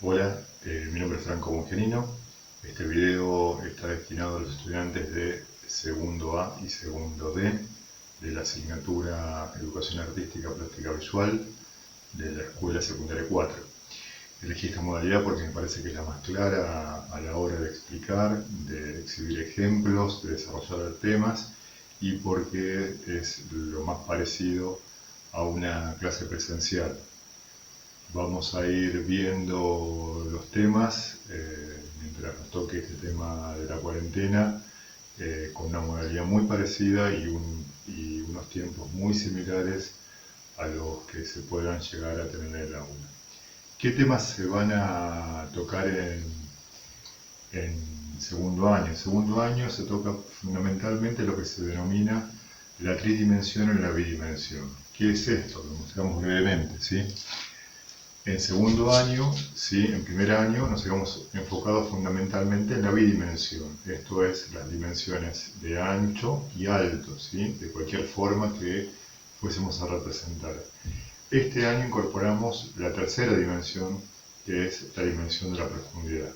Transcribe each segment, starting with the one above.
Hola, mi nombre es Franco Mongenino. Este video está destinado a los estudiantes de segundo A y segundo D de la asignatura Educación Artística Plástica Visual de la Escuela Secundaria 4. Elegí esta modalidad porque me parece que es la más clara a la hora de explicar, de exhibir ejemplos, de desarrollar temas y porque es lo más parecido a una clase presencial. Vamos a ir viendo los temas mientras nos toque este tema de la cuarentena, con una modalidad muy parecida y unos tiempos muy similares a los que se puedan llegar a tener en el aula. ¿Qué temas se van a tocar en segundo año? En segundo año se toca fundamentalmente lo que se denomina la tridimensión o la bidimensión. ¿Qué es esto? Lo mostramos brevemente, ¿sí? En segundo año, ¿sí? En primer año nos hemos enfocado fundamentalmente en la bidimensión, esto es, las dimensiones de ancho y alto, ¿sí? De cualquier forma que fuésemos a representar. Este año incorporamos la tercera dimensión, que es la dimensión de la profundidad.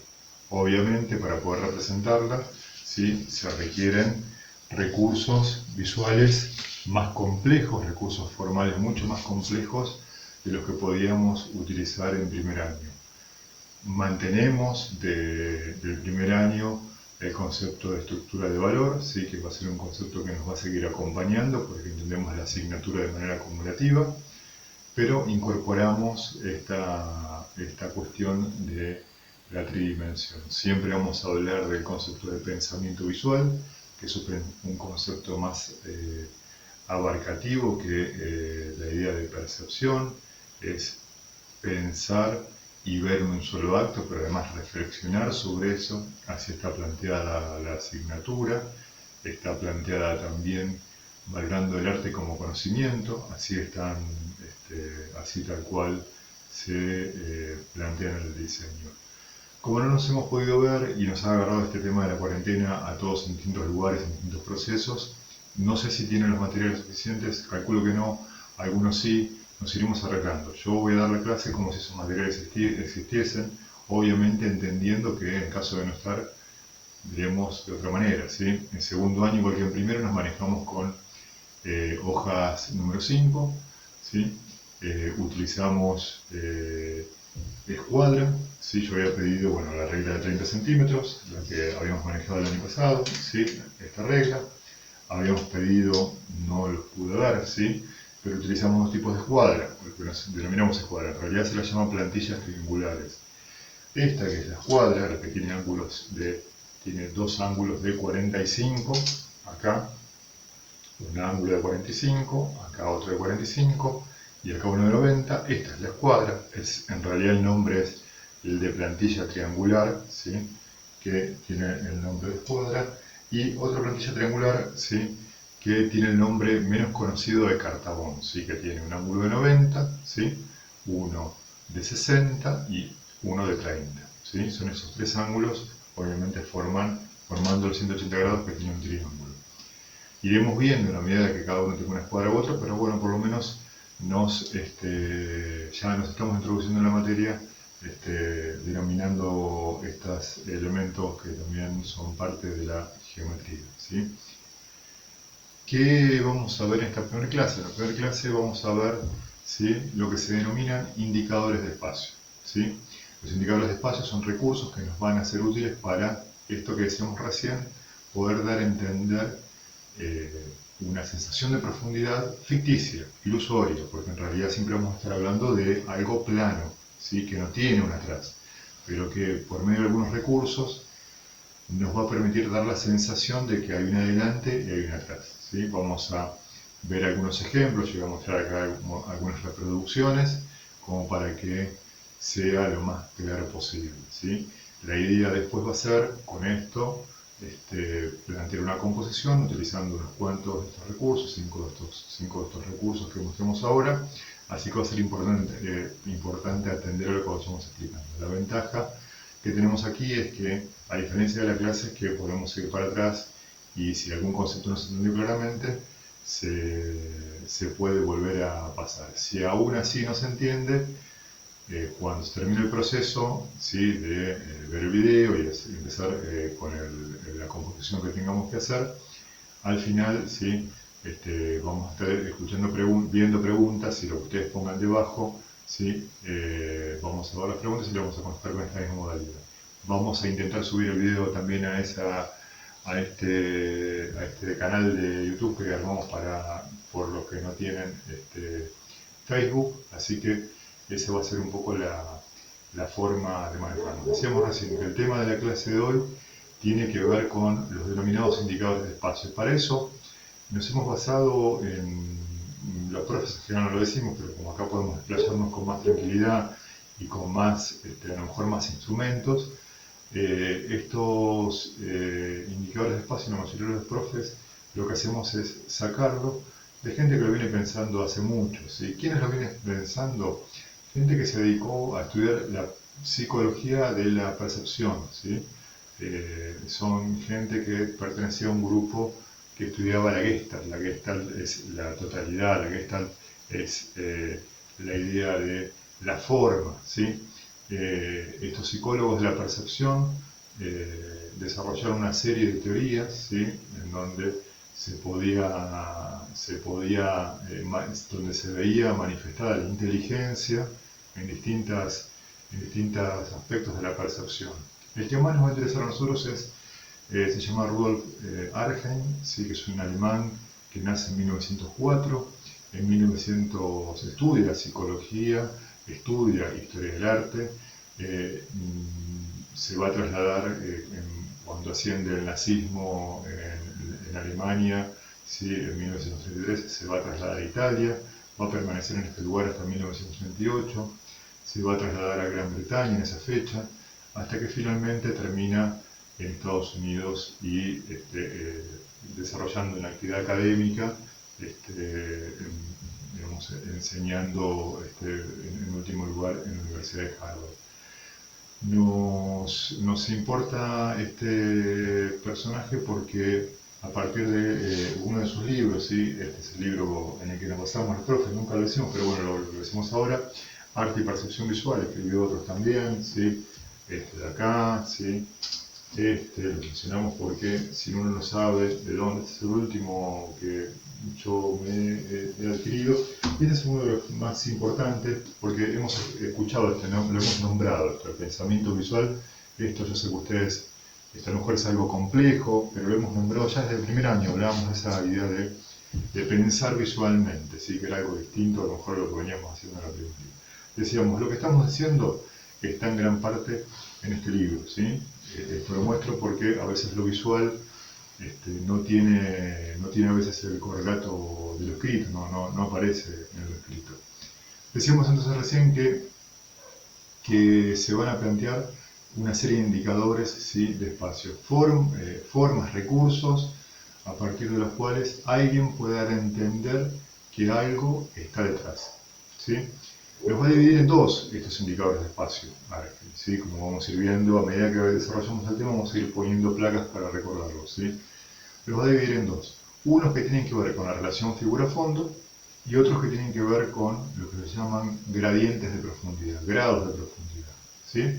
Obviamente, para poder representarla, ¿sí? Se requieren recursos visuales más complejos, recursos formales mucho más complejos de los que podíamos utilizar en primer año. Mantenemos del primer año el concepto de estructura de valor, ¿sí? Que va a ser un concepto que nos va a seguir acompañando porque entendemos la asignatura de manera acumulativa, pero incorporamos esta cuestión de la tridimensión. Siempre vamos a hablar del concepto de pensamiento visual, que es un concepto más abarcativo que la idea de percepción, es pensar y ver en un solo acto, pero además reflexionar sobre eso. Así está planteada la asignatura, está planteada también valorando el arte como conocimiento, así tal cual se plantea en el diseño. Como no nos hemos podido ver y nos ha agarrado este tema de la cuarentena a todos en distintos lugares, en distintos procesos, no sé si tienen los materiales suficientes, calculo que no, algunos sí, nos iremos arreglando. Yo voy a dar la clase como si esos materiales existiesen, obviamente entendiendo que en caso de no estar, diremos de otra manera, ¿sí? En segundo año, igual que en primero, nos manejamos con hojas número 5, ¿sí? Utilizamos escuadra, ¿sí? Yo había pedido, bueno, la regla de 30 centímetros, la que habíamos manejado el año pasado, ¿sí? Esta regla. Habíamos pedido, no los pude dar, ¿sí? Pero utilizamos dos tipos de escuadra, porque nos denominamos escuadra. En realidad se las llama plantillas triangulares. Esta, que es la escuadra, la que tiene dos ángulos de 45, acá un ángulo de 45, acá otro de 45 y acá uno de 90. Esta es la escuadra, en realidad el nombre es el de plantilla triangular, ¿sí? Que tiene el nombre de escuadra, y otra plantilla triangular, ¿sí? Que tiene el nombre menos conocido de cartabón, ¿sí? Que tiene un ángulo de 90, ¿sí? Uno de 60 y uno de 30, ¿sí? Son esos tres ángulos, obviamente formando el 180 grados que tiene un triángulo. Iremos viendo en la medida que cada uno tenga una escuadra u otra, pero bueno, por lo menos ya nos estamos introduciendo en la materia, denominando estos elementos que también son parte de la geometría, ¿sí? ¿Qué vamos a ver en esta primera clase? En la primera clase vamos a ver, ¿sí?, lo que se denominan indicadores de espacio, ¿sí? Los indicadores de espacio son recursos que nos van a ser útiles para esto que decíamos recién, poder dar a entender una sensación de profundidad ficticia, ilusoria, porque en realidad siempre vamos a estar hablando de algo plano, ¿sí?, que no tiene un atrás, pero que por medio de algunos recursos nos va a permitir dar la sensación de que hay un adelante y hay un atrás, ¿sí? Vamos a ver algunos ejemplos, yo voy a mostrar acá algunas reproducciones, como para que sea lo más claro posible, ¿sí? La idea después va a ser, con esto, plantear una composición utilizando unos cuantos de estos recursos, cinco de estos recursos que mostramos ahora, así que va a ser importante atender a lo que vamos explicando. La ventaja que tenemos aquí es que, a diferencia de la clase, es que podemos ir para atrás y si algún concepto no se entendió claramente, se puede volver a pasar. Si aún así no se entiende, Cuando se termine el proceso, ¿sí?, de ver el video y empezar con la composición que tengamos que hacer, al final, ¿sí?, vamos a estar escuchando viendo preguntas y lo que ustedes pongan debajo, ¿sí?, vamos a ver las preguntas y le vamos a contestar con esta misma modalidad. Vamos a intentar subir el video también a este canal de YouTube que armamos por los que no tienen Facebook, así que esa va a ser un poco la forma de manejarnos. Decíamos recién que el tema de la clase de hoy tiene que ver con los denominados indicadores de espacio. Para eso nos hemos basado en, los profes en general no lo decimos, pero como acá podemos explayarnos con más tranquilidad y con más, a lo mejor más instrumentos, estos indicadores de espacio, la mayoría de los profes, lo que hacemos es sacarlo de gente que lo viene pensando hace mucho, ¿sí? ¿Quiénes lo vienen pensando? Gente que se dedicó a estudiar la psicología de la percepción, ¿sí? Son gente que pertenecía a un grupo que estudiaba la Gestalt. La Gestalt es la totalidad, la Gestalt es la idea de la forma, ¿sí? Estos psicólogos de la percepción desarrollaron una serie de teorías, ¿sí?, en donde donde se veía manifestada la inteligencia en distintos aspectos de la percepción. El que más nos va a interesar a nosotros se llama Rudolf Arnhem, ¿sí?, que es un alemán que nace en 1904. En 1900 estudia psicología, estudia historia del arte, se va a trasladar cuando asciende el nazismo en Alemania, ¿sí?, en 1933 se va a trasladar a Italia, va a permanecer en este lugar hasta 1938, se va a trasladar a Gran Bretaña en esa fecha, hasta que finalmente termina en Estados Unidos y desarrollando una actividad académica, enseñando en último lugar en la Universidad de Harvard. Nos importa este personaje porque a partir de uno de sus libros, ¿sí?, este es el libro en el que nos basamos los profes, nunca lo decimos, pero bueno, lo decimos ahora, Arte y Percepción Visual, escribió otros también, ¿sí?, este de acá, ¿sí?, lo mencionamos porque si uno no sabe de dónde, este es el último que yo me he adquirido, y este es uno de los más importantes porque hemos escuchado lo hemos nombrado, el pensamiento visual. Esto yo sé que ustedes, a lo mejor es algo complejo, pero lo hemos nombrado ya desde el primer año, hablábamos de esa idea de pensar visualmente, ¿sí?, que era algo distinto a lo mejor de lo que veníamos haciendo en la película. Decíamos, lo que estamos haciendo está en gran parte en este libro, ¿sí? Esto lo muestro porque a veces lo visual no tiene a veces el correlato de lo escrito, no aparece en lo escrito. Decíamos entonces recién que se van a plantear una serie de indicadores, ¿sí?, de espacio, formas, recursos, a partir de los cuales alguien puede dar a entender que algo está detrás, ¿sí? Los va a dividir en dos estos indicadores de espacio, ¿sí? Como vamos a ir viendo, a medida que desarrollamos el tema, vamos a ir poniendo placas para recordarlos, ¿sí? Los va a dividir en dos. Unos que tienen que ver con la relación figura-fondo y otros que tienen que ver con lo que se llaman gradientes de profundidad, grados de profundidad, ¿sí?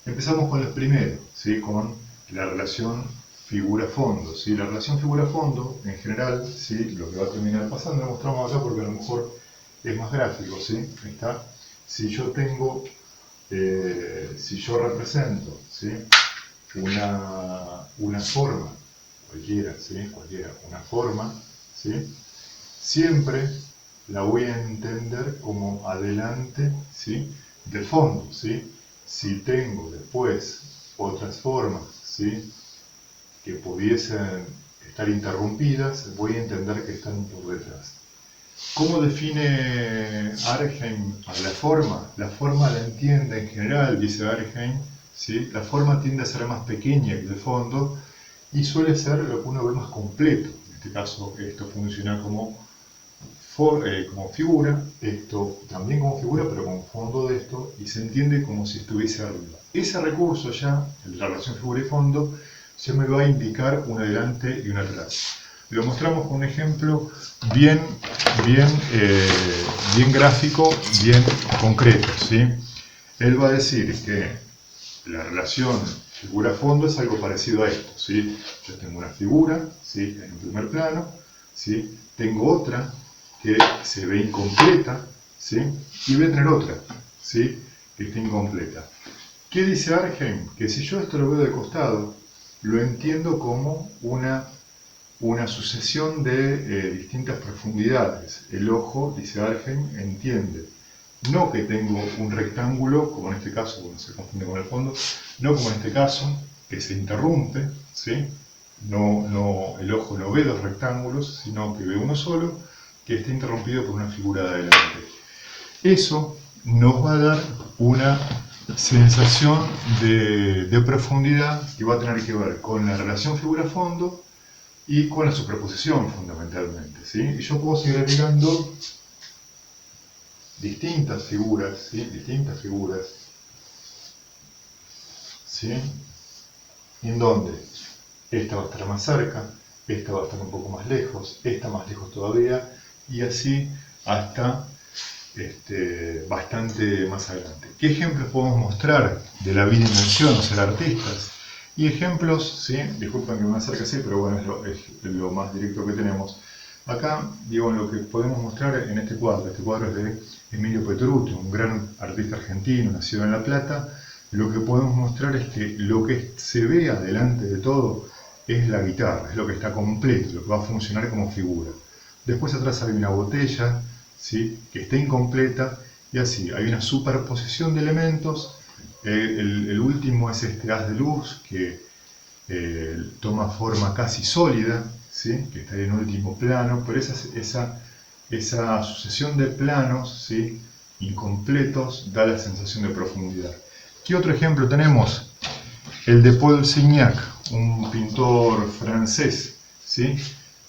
Empezamos con los primeros, ¿sí?, con la relación figura-fondo, ¿sí? La relación figura-fondo, en general, ¿sí?, lo que va a terminar pasando, lo mostramos acá porque a lo mejor es más gráfico, ¿sí? Ahí está. Si yo represento, ¿sí?, una forma, cualquiera, ¿sí?, una forma, ¿sí?, siempre la voy a entender como adelante, ¿sí?, del fondo, ¿sí? Si tengo después otras formas, ¿sí?, que pudiesen estar interrumpidas, voy a entender que están por detrás. ¿Cómo define Arnhem a la forma? La forma la entiende en general, dice Arnhem, ¿sí?, la forma tiende a ser más pequeña que el fondo y suele ser lo que uno ve más completo. En este caso, esto funciona como figura, esto también como figura, pero como fondo de esto, y se entiende como si estuviese arriba. Ese recurso ya, el de la relación figura y fondo, ya me va a indicar un adelante y un atrás. Lo mostramos con un ejemplo bien gráfico, bien concreto, ¿sí? Él va a decir que la relación figura-fondo es algo parecido a esto, ¿sí? Yo tengo una figura, ¿sí?, en un primer plano, ¿sí? Tengo otra que se ve incompleta, ¿sí? Y voy a tener otra, ¿sí?, que está incompleta. ¿Qué dice Argem? Que si yo esto lo veo de costado, lo entiendo como una sucesión de distintas profundidades. El ojo, dice Argem, entiende no que tengo un rectángulo, como en este caso, cuando se confunde con el fondo, no como en este caso, que se interrumpe, ¿sí? El ojo no ve dos rectángulos, sino que ve uno solo, que está interrumpido por una figura de adelante. Eso nos va a dar una sensación de profundidad que va a tener que ver con la relación figura-fondo y con la superposición, fundamentalmente, ¿sí? Y yo puedo seguir agregando distintas figuras, ¿sí? ¿Sí? En donde esta va a estar más cerca, esta va a estar un poco más lejos, esta más lejos todavía, y así hasta bastante más adelante. ¿Qué ejemplos podemos mostrar de la bidimensión o ser artistas? Y ejemplos, ¿sí? Disculpen que me acerque así, pero bueno, es lo más directo que tenemos. Acá, digo, lo que podemos mostrar en este cuadro es de Emilio Petrucci, un gran artista argentino, nacido en La Plata. Lo que podemos mostrar es que lo que se ve adelante de todo es la guitarra, es lo que está completo, lo que va a funcionar como figura. Después atrás hay una botella, ¿sí?, que está incompleta, y así, hay una superposición de elementos. El último es este haz de luz que toma forma casi sólida, ¿sí?, que está en último plano, pero esa sucesión de planos, ¿sí?, incompletos da la sensación de profundidad. ¿Qué otro ejemplo tenemos? El de Paul Signac, un pintor francés, ¿sí?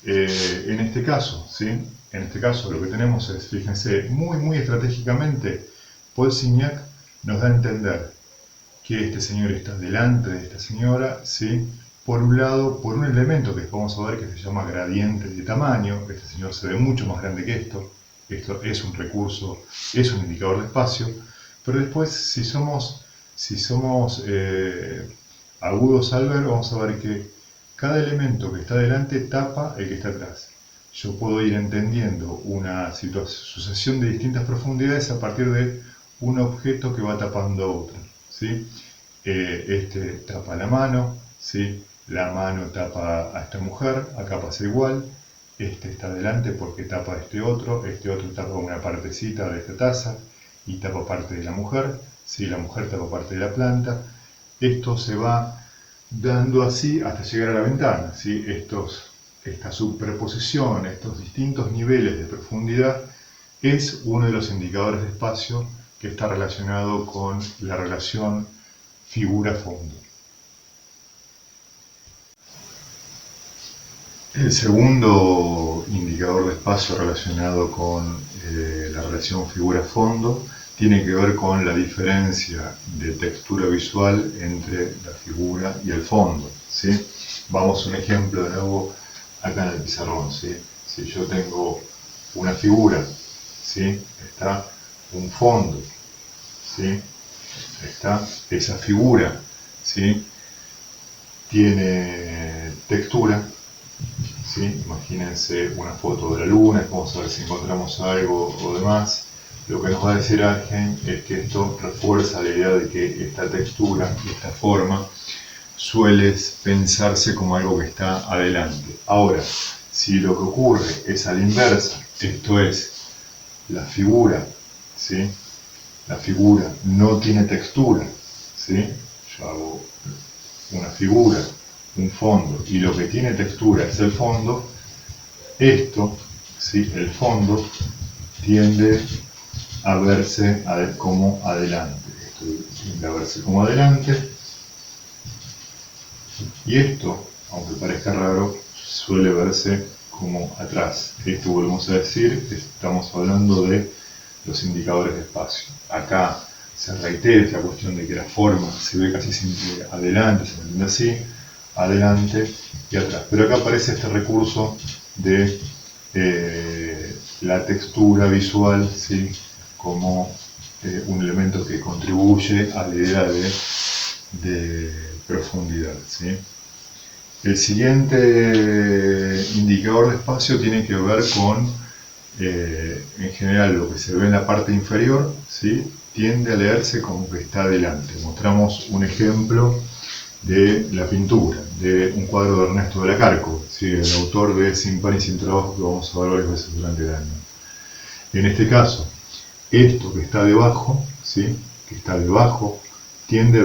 En este caso, ¿sí? En este caso lo que tenemos es, fíjense, muy estratégicamente, Paul Signac nos da a entender que este señor está delante de esta señora, ¿sí?, por un lado, por un elemento que vamos a ver que se llama gradiente de tamaño. Este señor se ve mucho más grande que esto es un recurso, es un indicador de espacio, pero después si somos agudos al ver, vamos a ver que cada elemento que está delante tapa el que está atrás. Yo puedo ir entendiendo una sucesión de distintas profundidades a partir de un objeto que va tapando a otro, ¿sí? Este tapa la mano, ¿sí? La mano tapa a esta mujer, acá pasa igual. Este está delante porque tapa a este otro tapa una partecita de esta taza y tapa parte de la mujer, ¿sí? La mujer tapa parte de la planta. Esto se va dando así hasta llegar a la ventana, ¿sí? Esta superposición, estos distintos niveles de profundidad es uno de los indicadores de espacio que está relacionado con la relación figura-fondo. El segundo indicador de espacio relacionado con la relación figura-fondo tiene que ver con la diferencia de textura visual entre la figura y el fondo, ¿sí? Vamos a un ejemplo de nuevo acá en el pizarrón, ¿sí? Si yo tengo una figura, ¿sí?, está un fondo, ¿sí?, está esa figura, ¿sí?, tiene textura, ¿sí? Imagínense una foto de la luna, vamos a ver si encontramos algo o demás. Lo que nos va a decir Argem es que esto refuerza la idea de que esta textura, esta forma, suele pensarse como algo que está adelante. Ahora, si lo que ocurre es a la inversa, esto es, la figura, ¿sí?, la figura no tiene textura, ¿sí? Yo hago una figura, un fondo, y lo que tiene textura es el fondo. Esto, ¿sí?, el fondo tiende a verse como adelante. Esto tiende a verse como adelante. Y esto, aunque parezca raro, suele verse como atrás. Esto, volvemos a decir, estamos hablando de los indicadores de espacio. Acá se reitera esta cuestión de que la forma se ve casi siempre adelante, se entiende así. adelante y atrás. Pero acá aparece este recurso de la textura visual, ¿sí? Como un elemento que contribuye a la idea de profundidad, ¿sí? El siguiente indicador de espacio tiene que ver con, en general, lo que se ve en la parte inferior, ¿sí? Tiende a leerse como que está adelante. Mostramos un ejemplo de la pintura, de un cuadro de Ernesto de la Carco, ¿sí? El autor de Sin pan y sin trabajo, que vamos a ver varias veces durante el año. En este caso, esto que está debajo, ¿sí? Que está debajo, tiende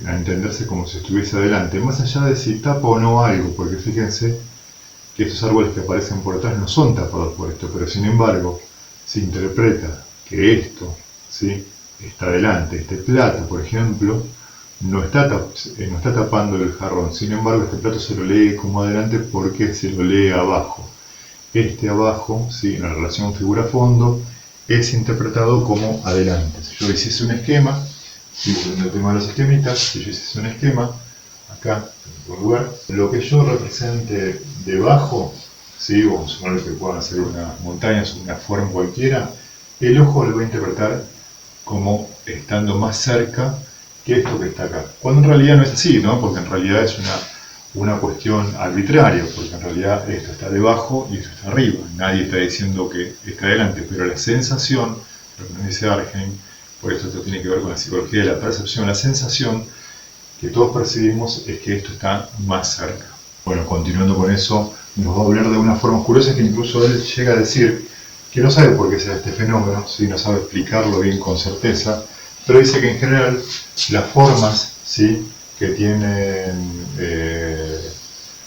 a entenderse como si estuviese adelante, más allá de si tapa o no algo, porque fíjense que estos árboles que aparecen por atrás no son tapados por esto, pero sin embargo se interpreta que esto, ¿sí? Está adelante. Este plato, por ejemplo, no está tapando el jarrón, sin embargo este plato se lo lee como adelante porque se lo lee abajo. Este abajo, ¿sí? En la relación figura-fondo, es interpretado como adelante. Si yo hiciese un esquema, si volviendo al tema de los esquemitas, si yo hiciese un esquema, acá, en otro lugar, lo que yo represente debajo, ¿sí? Vamos a suponer que puedan ser unas montañas o una forma cualquiera, el ojo lo va a interpretar como estando más cerca que esto que está acá. Cuando en realidad no es así, ¿no? Porque en realidad es una cuestión arbitraria, porque en realidad esto está debajo y esto está arriba. Nadie está diciendo que está adelante, pero la sensación, lo que nos dice Argem, por eso esto tiene que ver con la psicología de la percepción, la sensación que todos percibimos es que esto está más cerca. Bueno, continuando con eso, nos va a hablar de una forma curiosa que incluso él llega a decir que no sabe por qué se da este fenómeno, ¿sí? No sabe explicarlo bien con certeza, pero dice que en general las formas, ¿sí? Que tienen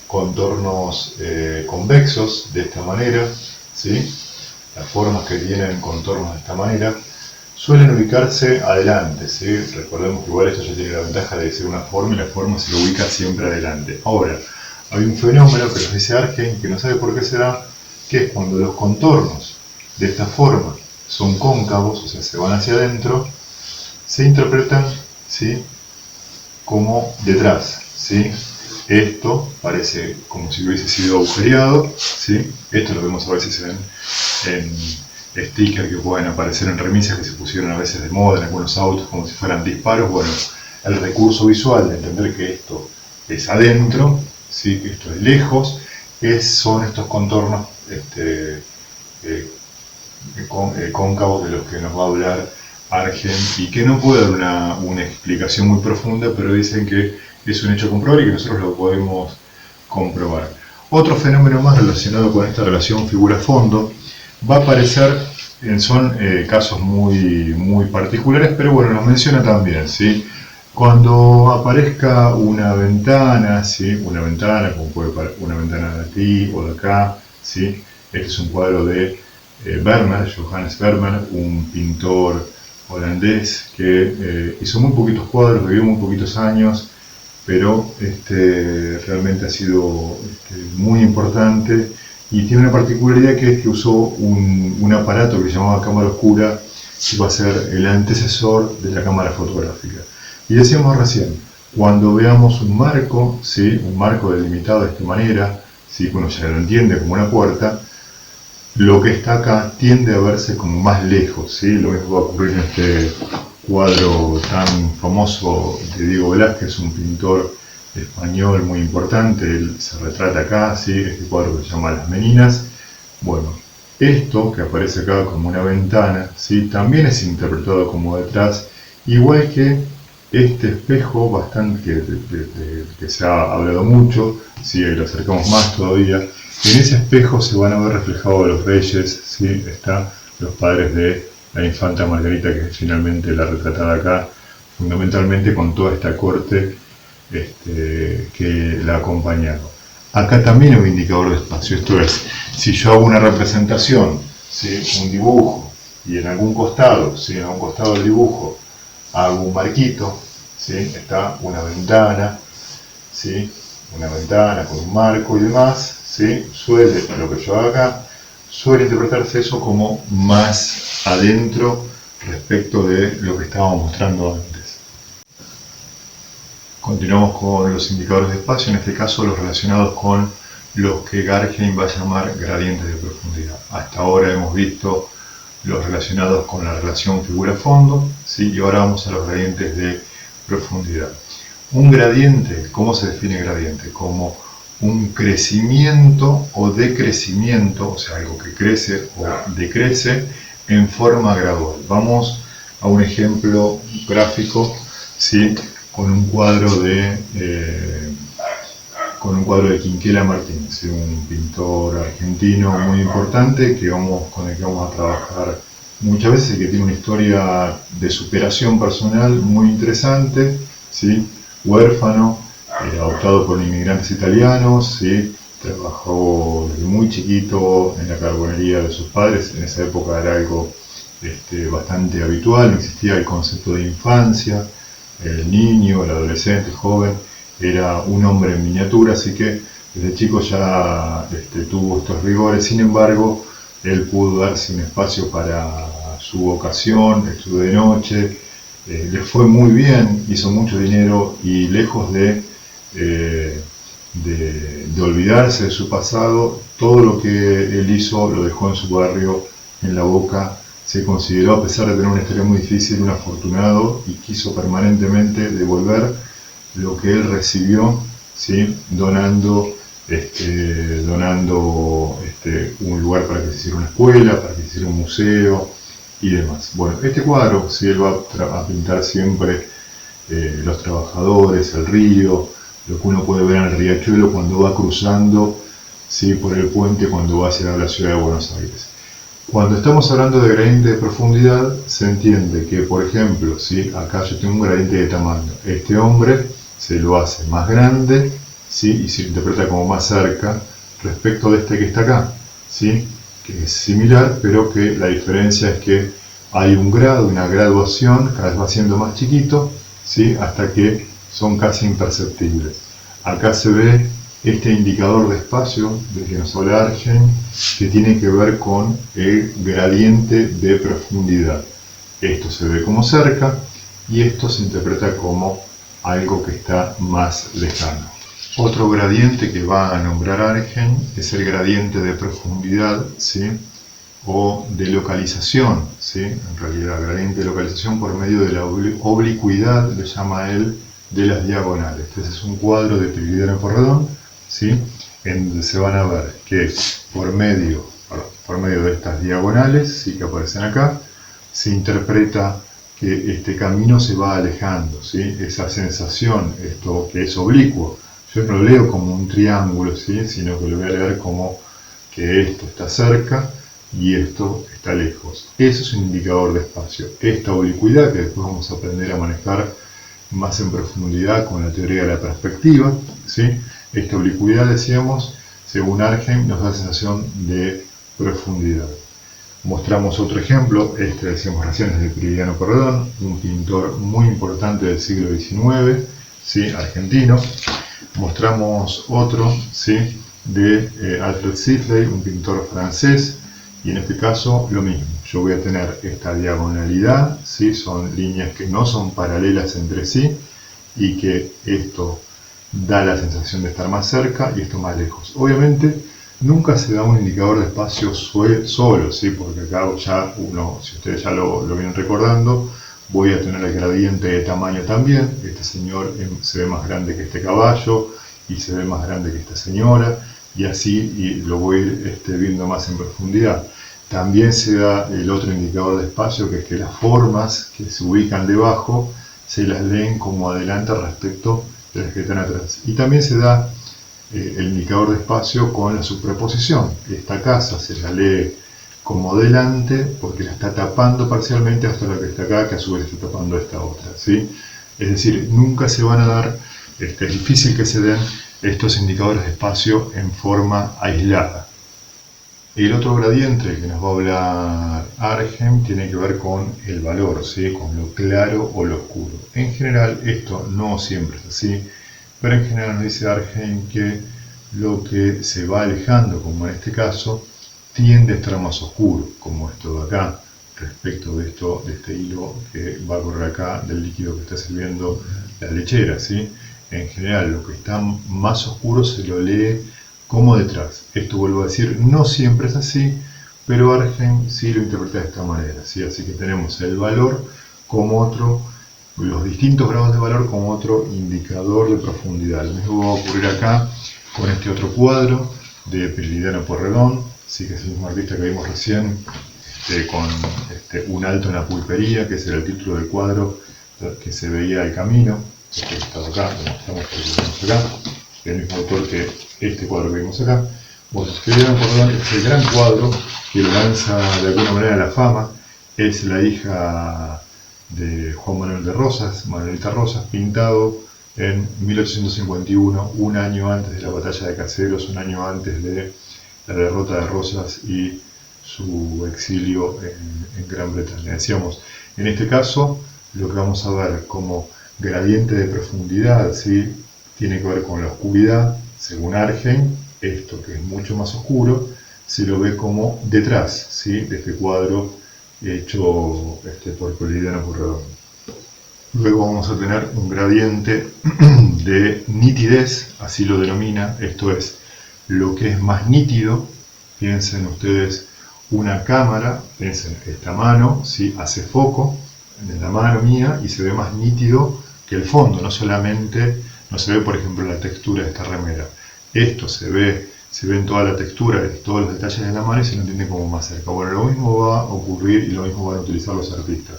contornos convexos de esta manera, ¿sí? Las formas que tienen contornos de esta manera suelen ubicarse adelante, ¿sí? Recordemos que igual esto ya tiene la ventaja de ser una forma y la forma se lo ubica siempre adelante. Ahora, hay un fenómeno que nos dice Argem, que no sabe por qué se da, que es cuando los contornos de esta forma son cóncavos, o sea, se van hacia adentro, se interpretan, ¿sí? Como detrás, ¿sí? Esto parece como si hubiese sido agujereado, ¿sí? Esto lo vemos a veces en stickers que pueden aparecer en remisas que se pusieron a veces de moda en algunos autos como si fueran disparos. Bueno, el recurso visual de entender que esto es adentro, ¿sí? Que esto es lejos, son estos contornos cóncavos de los que nos va a hablar Argem, y que no puede dar una explicación muy profunda, pero dicen que es un hecho comprobable y que nosotros lo podemos comprobar. Otro fenómeno más relacionado con esta relación figura-fondo va a aparecer, son casos muy particulares, pero bueno, nos menciona también, ¿sí? Cuando aparezca una ventana, ¿sí? Una ventana, como puede parecer una ventana de aquí o de acá, ¿sí? Este es un cuadro de Vermeer, Johannes Vermeer, un pintor holandés que hizo muy poquitos cuadros, vivió muy poquitos años, pero realmente ha sido muy importante y tiene una particularidad que es que usó un aparato que se llamaba cámara oscura, que va a ser el antecesor de la cámara fotográfica. Y decíamos recién, cuando veamos un marco, ¿sí? Un marco delimitado de esta manera, ¿sí? Uno ya lo entiende como una puerta, lo que está acá tiende a verse como más lejos, ¿sí? Lo mismo va a ocurrir en este cuadro tan famoso de Diego Velázquez, un pintor español muy importante. Él se retrata acá, ¿sí? Este cuadro que se llama Las Meninas. Bueno, esto que aparece acá como una ventana, ¿sí? También es interpretado como detrás, igual que este espejo bastante que se ha hablado mucho, ¿sí? Lo acercamos más todavía. En ese espejo se van a ver reflejados los reyes, ¿sí? Están los padres de la infanta Margarita, que es finalmente la retratada acá, fundamentalmente con toda esta corte que la ha acompañado. Acá también hay un indicador de espacio, esto es, si yo hago una representación, ¿sí? Un dibujo, y en algún costado, ¿sí? En algún costado del dibujo hago un marquito, ¿sí? Está una ventana, ¿sí? Una ventana con un marco y demás, ¿sí? Lo que yo haga acá, suele interpretarse eso como más adentro respecto de lo que estábamos mostrando antes. Continuamos con los indicadores de espacio, en este caso los relacionados con los que Garheim va a llamar gradientes de profundidad. Hasta ahora hemos visto los relacionados con la relación figura-fondo, ¿sí? Y ahora vamos a los gradientes de profundidad. Un gradiente, ¿cómo se define gradiente? Como un crecimiento o decrecimiento, o sea, algo que crece o decrece en forma gradual. Vamos a un ejemplo gráfico, ¿sí? Con un cuadro de Quinquela Martínez, un pintor argentino muy importante con el que vamos a trabajar muchas veces y que tiene una historia de superación personal muy interesante, ¿sí? Huérfano, adoptado por inmigrantes italianos, ¿sí? Trabajó desde muy chiquito en la carbonería de sus padres. En esa época era algo bastante habitual, no existía el concepto de infancia. El niño, el adolescente, el joven, era un hombre en miniatura, así que desde chico ya tuvo estos rigores. Sin embargo, él pudo darse un espacio para su vocación, estudió de noche, le fue muy bien, hizo mucho dinero y lejos de olvidarse de su pasado, todo lo que él hizo lo dejó en su barrio, en La Boca. Se consideró, a pesar de tener una historia muy difícil, un afortunado y quiso permanentemente devolver lo que él recibió, ¿sí? donando un lugar para que se hiciera una escuela, para que se hiciera un museo y demás. Bueno, este cuadro, ¿sí? Él va a pintar siempre los trabajadores, el río, lo que uno puede ver en el riachuelo cuando va cruzando, ¿sí? por el puente cuando va hacia la ciudad de Buenos Aires. Cuando estamos hablando de gradiente de profundidad, se entiende que, por ejemplo, ¿sí? acá yo tengo un gradiente de tamaño. Este hombre se lo hace más grande, ¿sí? y se interpreta como más cerca respecto de este que está acá, ¿sí? que es similar, pero que la diferencia es que hay un grado, una graduación, cada vez va siendo más chiquito, ¿sí? hasta que son casi imperceptibles. Acá se ve este indicador de espacio del que nos habla Arjen, que tiene que ver con el gradiente de profundidad. Esto se ve como cerca y esto se interpreta como algo que está más lejano. Otro gradiente que va a nombrar Arjen es el gradiente de profundidad, ¿sí? o de localización, ¿sí? en realidad gradiente de localización por medio de la oblicuidad, le llama él, de las diagonales. Este es un cuadro de Prilidiano Porredón, ¿sí? en donde se van a ver que por medio de estas diagonales, ¿sí? que aparecen acá, se interpreta que este camino se va alejando, ¿sí? esa sensación, esto que es oblicuo. Yo no lo leo como un triángulo, ¿sí? sino que lo voy a leer como que esto está cerca y esto está lejos. Eso es un indicador de espacio. Esta oblicuidad, que después vamos a aprender a manejar más en profundidad con la teoría de la perspectiva, ¿sí? Esta oblicuidad, decíamos, según Arjen, nos da sensación de profundidad. Mostramos otro ejemplo, decíamos recién, es de Prilidiano Porredón, un pintor muy importante del siglo XIX, ¿sí? argentino. Mostramos otro, ¿sí? de Alfred Sisley, un pintor francés, y en este caso lo mismo. Yo voy a tener esta diagonalidad, ¿sí? son líneas que no son paralelas entre sí, y que esto da la sensación de estar más cerca y esto más lejos. Obviamente nunca se da un indicador de espacio solo, ¿sí? porque acá ya si ustedes ya lo vienen recordando, voy a tener el gradiente de tamaño también. Este señor se ve más grande que este caballo y se ve más grande que esta señora, y así lo voy a ir viendo más en profundidad. También se da el otro indicador de espacio, que es que las formas que se ubican debajo se las leen como adelante respecto de las que están atrás. Y también se da el indicador de espacio con la superposición. Esta casa se la lee como delante porque la está tapando parcialmente hasta la que está acá, que a su vez está tapando esta otra, ¿sí? Es decir, nunca se van a dar, es difícil que se den estos indicadores de espacio en forma aislada. El otro gradiente que nos va a hablar Arjen tiene que ver con el valor, ¿sí? con lo claro o lo oscuro. En general esto no siempre es así, pero en general nos dice Arjen que lo que se va alejando, como en este caso, tiende a estar más oscuro, como esto de acá, respecto de este hilo que va a correr acá, del líquido que está sirviendo la lechera, ¿sí? en general lo que está más oscuro se lo lee como detrás. Esto, vuelvo a decir, no siempre es así, pero Argent sí lo interpreta de esta manera, ¿sí? Así que tenemos el valor como otro, los distintos grados de valor como otro indicador de profundidad. Lo mismo va a ocurrir acá con este otro cuadro de Prilidiano Pueyrredón, sí, que es el mismo artista que vimos recién, con un alto en la pulpería, que ese era el título del cuadro que se veía el camino. Este que está acá, lo mostramos porque lo vemos acá, el mismo autor que este cuadro que vimos acá. Bueno, Prilidiano Pueyrredón es el gran cuadro que lo lanza de alguna manera a la fama. Es la hija de Juan Manuel de Rosas, Manuelita Rosas, pintado en 1851, un año antes de la batalla de Caseros, un año antes de la derrota de Rosas y su exilio en Gran Bretaña. Decíamos, en este caso, lo que vamos a ver como gradiente de profundidad, ¿sí?, tiene que ver con la oscuridad, según Argent. Esto que es mucho más oscuro se lo ve como detrás, ¿sí?, de este cuadro hecho por Prilidiano Pueyrredón. Luego vamos a tener un gradiente de nitidez, así lo denomina, esto es, lo que es más nítido. Piensen ustedes una cámara, piensen esta mano, ¿sí?, hace foco en la mano mía y se ve más nítido que el fondo, no solamente, no se ve por ejemplo la textura de esta remera, esto se ve en toda la textura, en todos los detalles de la mano y se lo entiende como más cerca. Bueno, lo mismo va a ocurrir y lo mismo van a utilizar los artistas.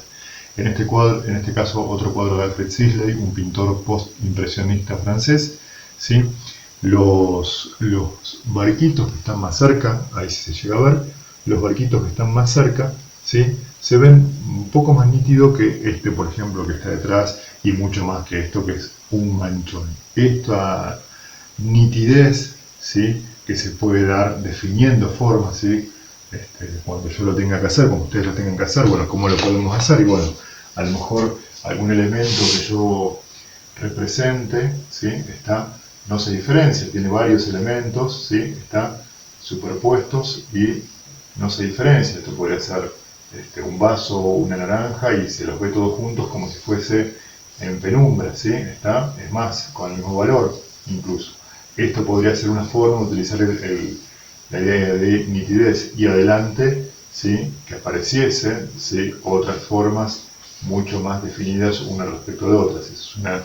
En este caso, otro cuadro de Alfred Sisley, un pintor post-impresionista francés, ¿sí? Los barquitos que están más cerca, ahí sí se llega a ver, los barquitos que están más cerca, ¿sí?, se ven un poco más nítido que este, por ejemplo, que está detrás, y mucho más que esto que es un manchón. Esta nitidez, ¿sí?, que se puede dar definiendo formas, ¿sí?, cuando yo lo tenga que hacer, como ustedes lo tengan que hacer, bueno, ¿cómo lo podemos hacer? Y bueno, a lo mejor algún elemento que yo represente, ¿sí?, no se diferencia, tiene varios elementos, ¿sí?, están superpuestos y no se diferencia. Esto podría ser un vaso o una naranja y se los ve todos juntos como si fuese en penumbra, ¿sí?, es más, con el mismo valor incluso. Esto podría ser una forma de utilizar la idea de nitidez, y adelante, ¿sí?, que apareciesen, ¿sí?, otras formas mucho más definidas unas respecto de otras. Es una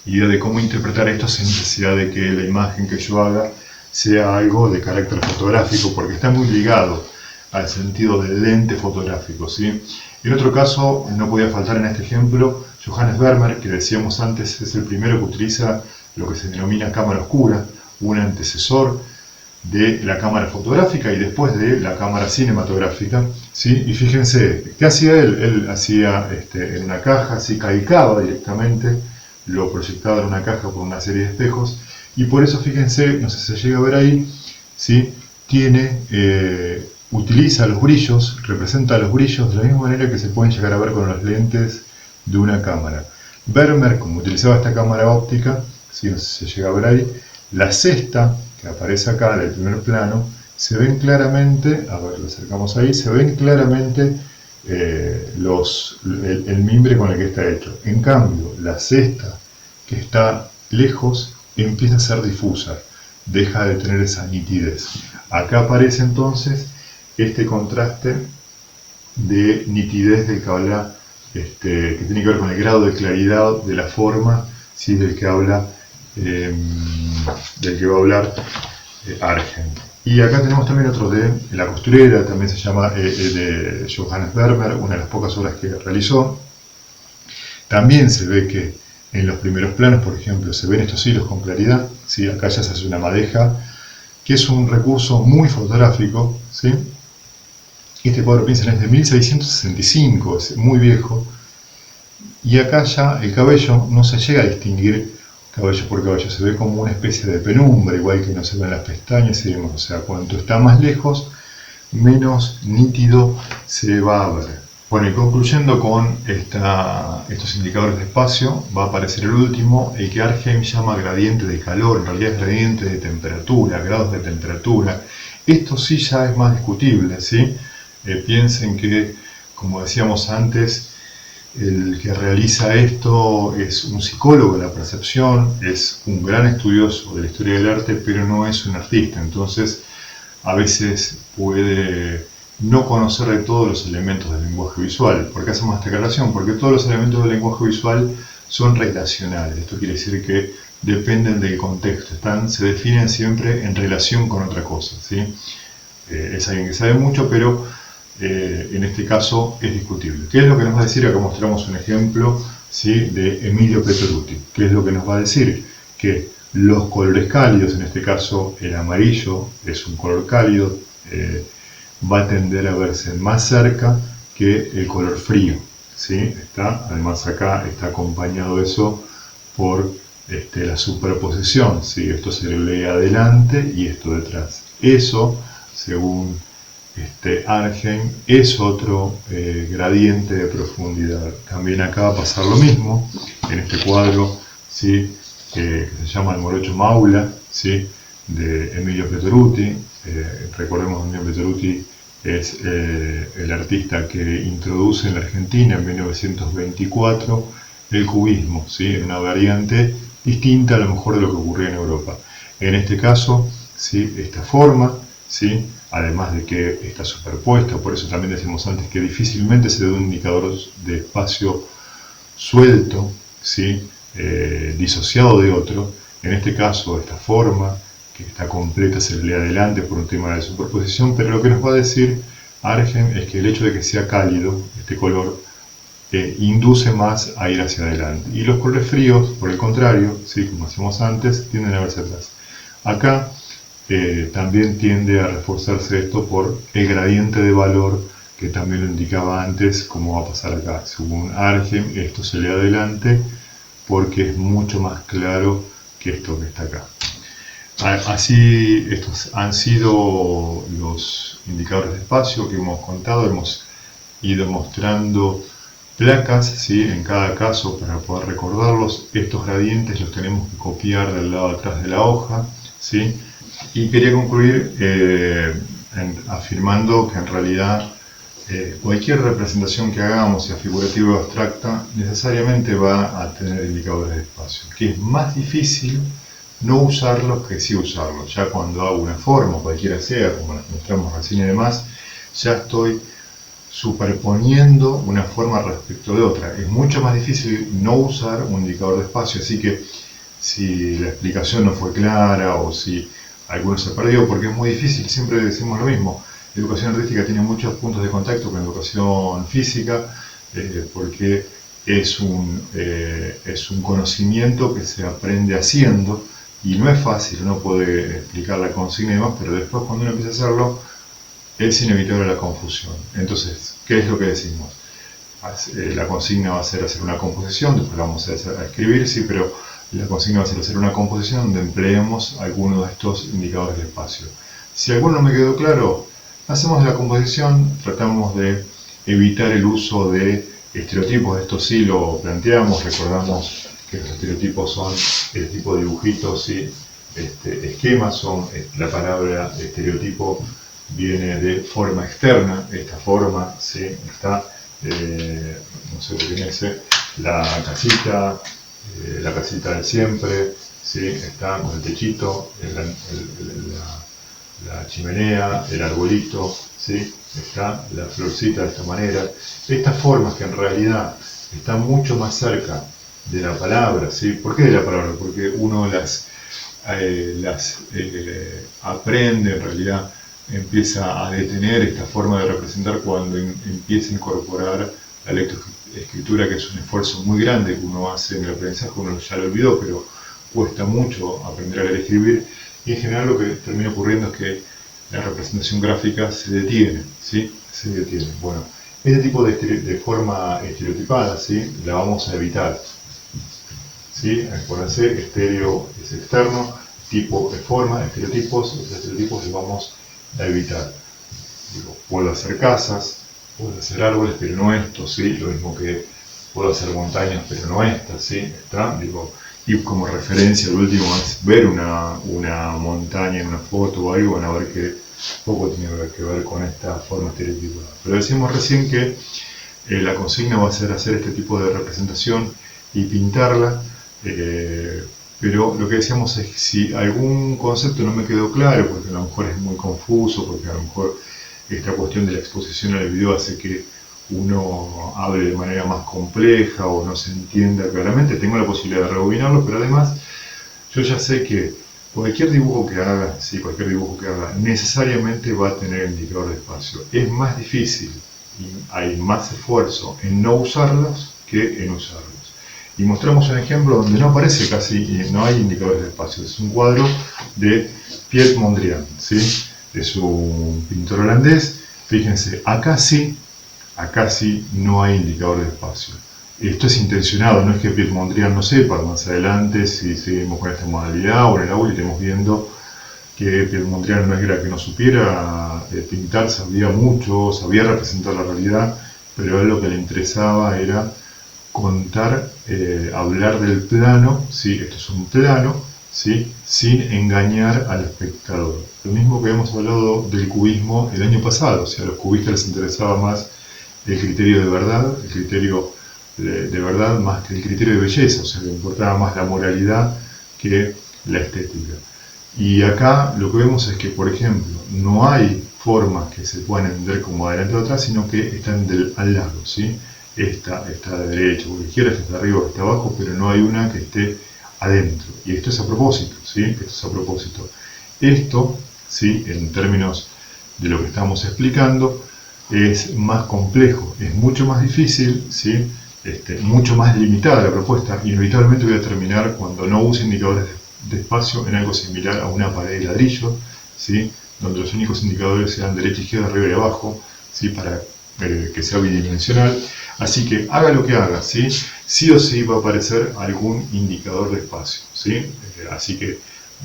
idea de cómo interpretar esto sin necesidad de que la imagen que yo haga sea algo de carácter fotográfico, porque está muy ligado al sentido del lente fotográfico, ¿sí? En otro caso, no podía faltar en este ejemplo, Johannes Vermeer, que decíamos antes, es el primero que utiliza lo que se denomina cámara oscura, un antecesor de la cámara fotográfica y después de la cámara cinematográfica, ¿sí? Y fíjense, ¿qué hacía él? Él hacía en una caja, así calcaba directamente, lo proyectaba en una caja por una serie de espejos, y por eso fíjense, no sé si se llega a ver ahí, ¿sí?, utiliza los brillos, representa los brillos de la misma manera que se pueden llegar a ver con los lentes de una cámara. Vermeer, como utilizaba esta cámara óptica, ¿sí?, no sé si se llega a ver ahí, la cesta que aparece acá en el primer plano, se ven claramente, a ver, lo acercamos ahí, se ven claramente el mimbre con el que está hecho. En cambio, la cesta que está lejos empieza a ser difusa, deja de tener esa nitidez. Acá aparece entonces este contraste de nitidez del que habla, que tiene que ver con el grado de claridad de la forma, ¿sí?, del que va a hablar Argent. Y acá tenemos también otro de La costurera, también se llama de Johannes Vermeer, una de las pocas obras que realizó. También se ve que en los primeros planos, por ejemplo, se ven estos hilos con claridad, ¿sí? Acá ya se hace una madeja, que es un recurso muy fotográfico, ¿sí? Este cuadro, piensen, es de 1665, es muy viejo, y acá ya el cabello no se llega a distinguir cabello por cabello, se ve como una especie de penumbra, igual que no se ven las pestañas y demás. O sea, cuanto está más lejos, menos nítido se va a ver. Bueno, y concluyendo con estos indicadores de espacio, va a aparecer el último, el que Argent llama gradiente de calor, en realidad es gradiente de temperatura, grados de temperatura. Esto sí ya es más discutible, ¿sí? Piensen que, como decíamos antes, El que realiza esto es un psicólogo de la percepción, es un gran estudioso de la historia del arte, pero no es un artista. Entonces, a veces puede no conocer de todos los elementos del lenguaje visual. ¿Por qué hacemos esta aclaración? Porque todos los elementos del lenguaje visual son relacionales. Esto quiere decir que dependen del contexto, se definen siempre en relación con otra cosa, ¿sí? Es alguien que sabe mucho, pero en este caso es discutible. ¿Qué es lo que nos va a decir? Acá mostramos un ejemplo, ¿sí?, de Emilio Pettoruti. ¿Qué es lo que nos va a decir? Que los colores cálidos, en este caso el amarillo es un color cálido, va a tender a verse más cerca que el color frío, ¿sí? Además acá está acompañado eso por la superposición, ¿sí? Esto se le lee adelante y esto detrás. Eso, según Argem, es otro gradiente de profundidad. También acá va a pasar lo mismo en este cuadro, ¿sí?, que se llama El Morocho Maula, ¿sí?, de Emilio Pettoruti. Recordemos que Emilio Pettoruti es el artista que introduce en la Argentina en 1924 el cubismo, ¿sí?, en una variante distinta a lo mejor de lo que ocurría en Europa. En este caso, ¿sí?, esta forma, ¿sí?, además de que está superpuesta, por eso también decimos antes que difícilmente se da un indicador de espacio suelto, ¿sí?, disociado de otro. En este caso, esta forma, que está completa, se lee adelante por un tema de superposición, pero lo que nos va a decir Argem es que el hecho de que sea cálido, este color, induce más a ir hacia adelante. Y los colores fríos, por el contrario, ¿sí?, como decíamos antes, tienden a verse atrás. Acá también tiende a reforzarse esto por el gradiente de valor que también lo indicaba antes, como va a pasar acá. Según Argem, esto se lee adelante porque es mucho más claro que esto que está acá. Así, estos han sido los indicadores de espacio que hemos contado. Hemos ido mostrando placas, ¿sí?, en cada caso para poder recordarlos. Estos gradientes los tenemos que copiar del lado de atrás de la hoja, ¿sí? Y quería concluir afirmando que en realidad cualquier representación que hagamos, sea figurativa o abstracta, necesariamente va a tener indicadores de espacio, que es más difícil no usarlos que sí usarlos. Ya cuando hago una forma, cualquiera sea, como las mostramos recién y demás, ya estoy superponiendo una forma respecto de otra. Es mucho más difícil no usar un indicador de espacio, así que si la explicación no fue clara o si alguno se perdió, porque es muy difícil, siempre decimos lo mismo. La educación artística tiene muchos puntos de contacto con la educación física, porque es un conocimiento que se aprende haciendo y no es fácil, uno puede explicar la consigna y demás, pero después cuando uno empieza a hacerlo es inevitable la confusión. Entonces, ¿qué es lo que decimos? La consigna va a ser hacer una composición, después la vamos a escribir, sí, pero la consigna va a ser hacer una composición donde empleemos alguno de estos indicadores de espacio. Si alguno no me quedó claro, hacemos la composición, tratamos de evitar el uso de estereotipos, esto sí lo planteamos, recordamos que los estereotipos son el tipo de dibujitos, ¿sí? Esquemas, la palabra estereotipo viene de forma externa, esta forma, ¿sí?, está, no sé qué tiene ese, la casita de siempre, ¿sí?, está con el techito, la chimenea, el arbolito, ¿sí?, está la florcita de esta manera. Estas formas que en realidad están mucho más cerca de la palabra, ¿sí? ¿Por qué de la palabra? Porque uno las aprende, en realidad empieza a detener esta forma de representar cuando empieza a incorporar la lectoescritura, que es un esfuerzo muy grande que uno hace en el aprendizaje. Uno ya lo olvidó, pero cuesta mucho aprender a leer y escribir, y en general lo que termina ocurriendo es que la representación gráfica se detiene, ¿sí? Se detiene. Bueno, este tipo de forma estereotipada, ¿sí?, la vamos a evitar, ¿sí? Acuérdense, estéreo es externo, tipo es forma, estereotipos, los estereotipos los vamos a evitar. Digo, puedo hacer casas, puedo hacer árboles, pero no estos, ¿sí? Lo mismo que puedo hacer montañas, pero no estas, ¿sí? Digo, y como referencia, lo último es ver una montaña en una foto o algo, van a ver que poco tiene que ver con esta forma estereotipada. Pero decimos recién que La consigna va a ser hacer este tipo de representación y pintarla, pero lo que decíamos es que si algún concepto no me quedó claro, porque a lo mejor es muy confuso, porque a lo mejor esta cuestión de la exposición al video hace que uno hable de manera más compleja o no se entienda claramente, tengo la posibilidad de rebobinarlo, pero además yo ya sé que cualquier dibujo que haga, sí, cualquier dibujo que haga, necesariamente va a tener indicador de espacio. Es más difícil y hay más esfuerzo en no usarlos que en usarlos. Y mostramos un ejemplo donde no aparece casi, no hay indicadores de espacio. Es un cuadro de Piet Mondrian, ¿sí? Es un pintor holandés. Fíjense, acá sí no hay indicador de espacio. Esto es intencionado, no es que Piet Mondrian no sepa. Más adelante, si seguimos con esta modalidad o en el aula, iremos viendo que Piet Mondrian no era que no supiera pintar, sabía mucho, sabía representar la realidad, pero a él lo que le interesaba era contar, hablar del plano, ¿sí? Esto es un plano, ¿sí? Sin engañar al espectador. Lo mismo que hemos hablado del cubismo el año pasado, o sea, a los cubistas les interesaba más el criterio de verdad, el criterio de verdad más que el criterio de belleza, o sea, le importaba más la moralidad que la estética. Y acá lo que vemos es que, por ejemplo, no hay formas que se puedan entender como adelante o atrás, sino que están al lado, ¿sí? Esta está de derecha o de izquierda, esta está arriba o está abajo, pero no hay una que esté adentro. Y esto es a propósito, ¿sí? Esto es a propósito. Esto, ¿sí? En términos de lo que estamos explicando, es más complejo, es mucho más difícil, ¿sí? Mucho más limitada la propuesta. Inevitablemente voy a terminar, cuando no use indicadores de espacio, en algo similar a una pared de ladrillo, ¿sí? Donde los únicos indicadores sean derecha, izquierda, arriba y abajo, ¿sí? Para que sea bidimensional. Así que haga lo que haga, ¿sí? Sí o sí va a aparecer algún indicador de espacio, ¿sí? Así que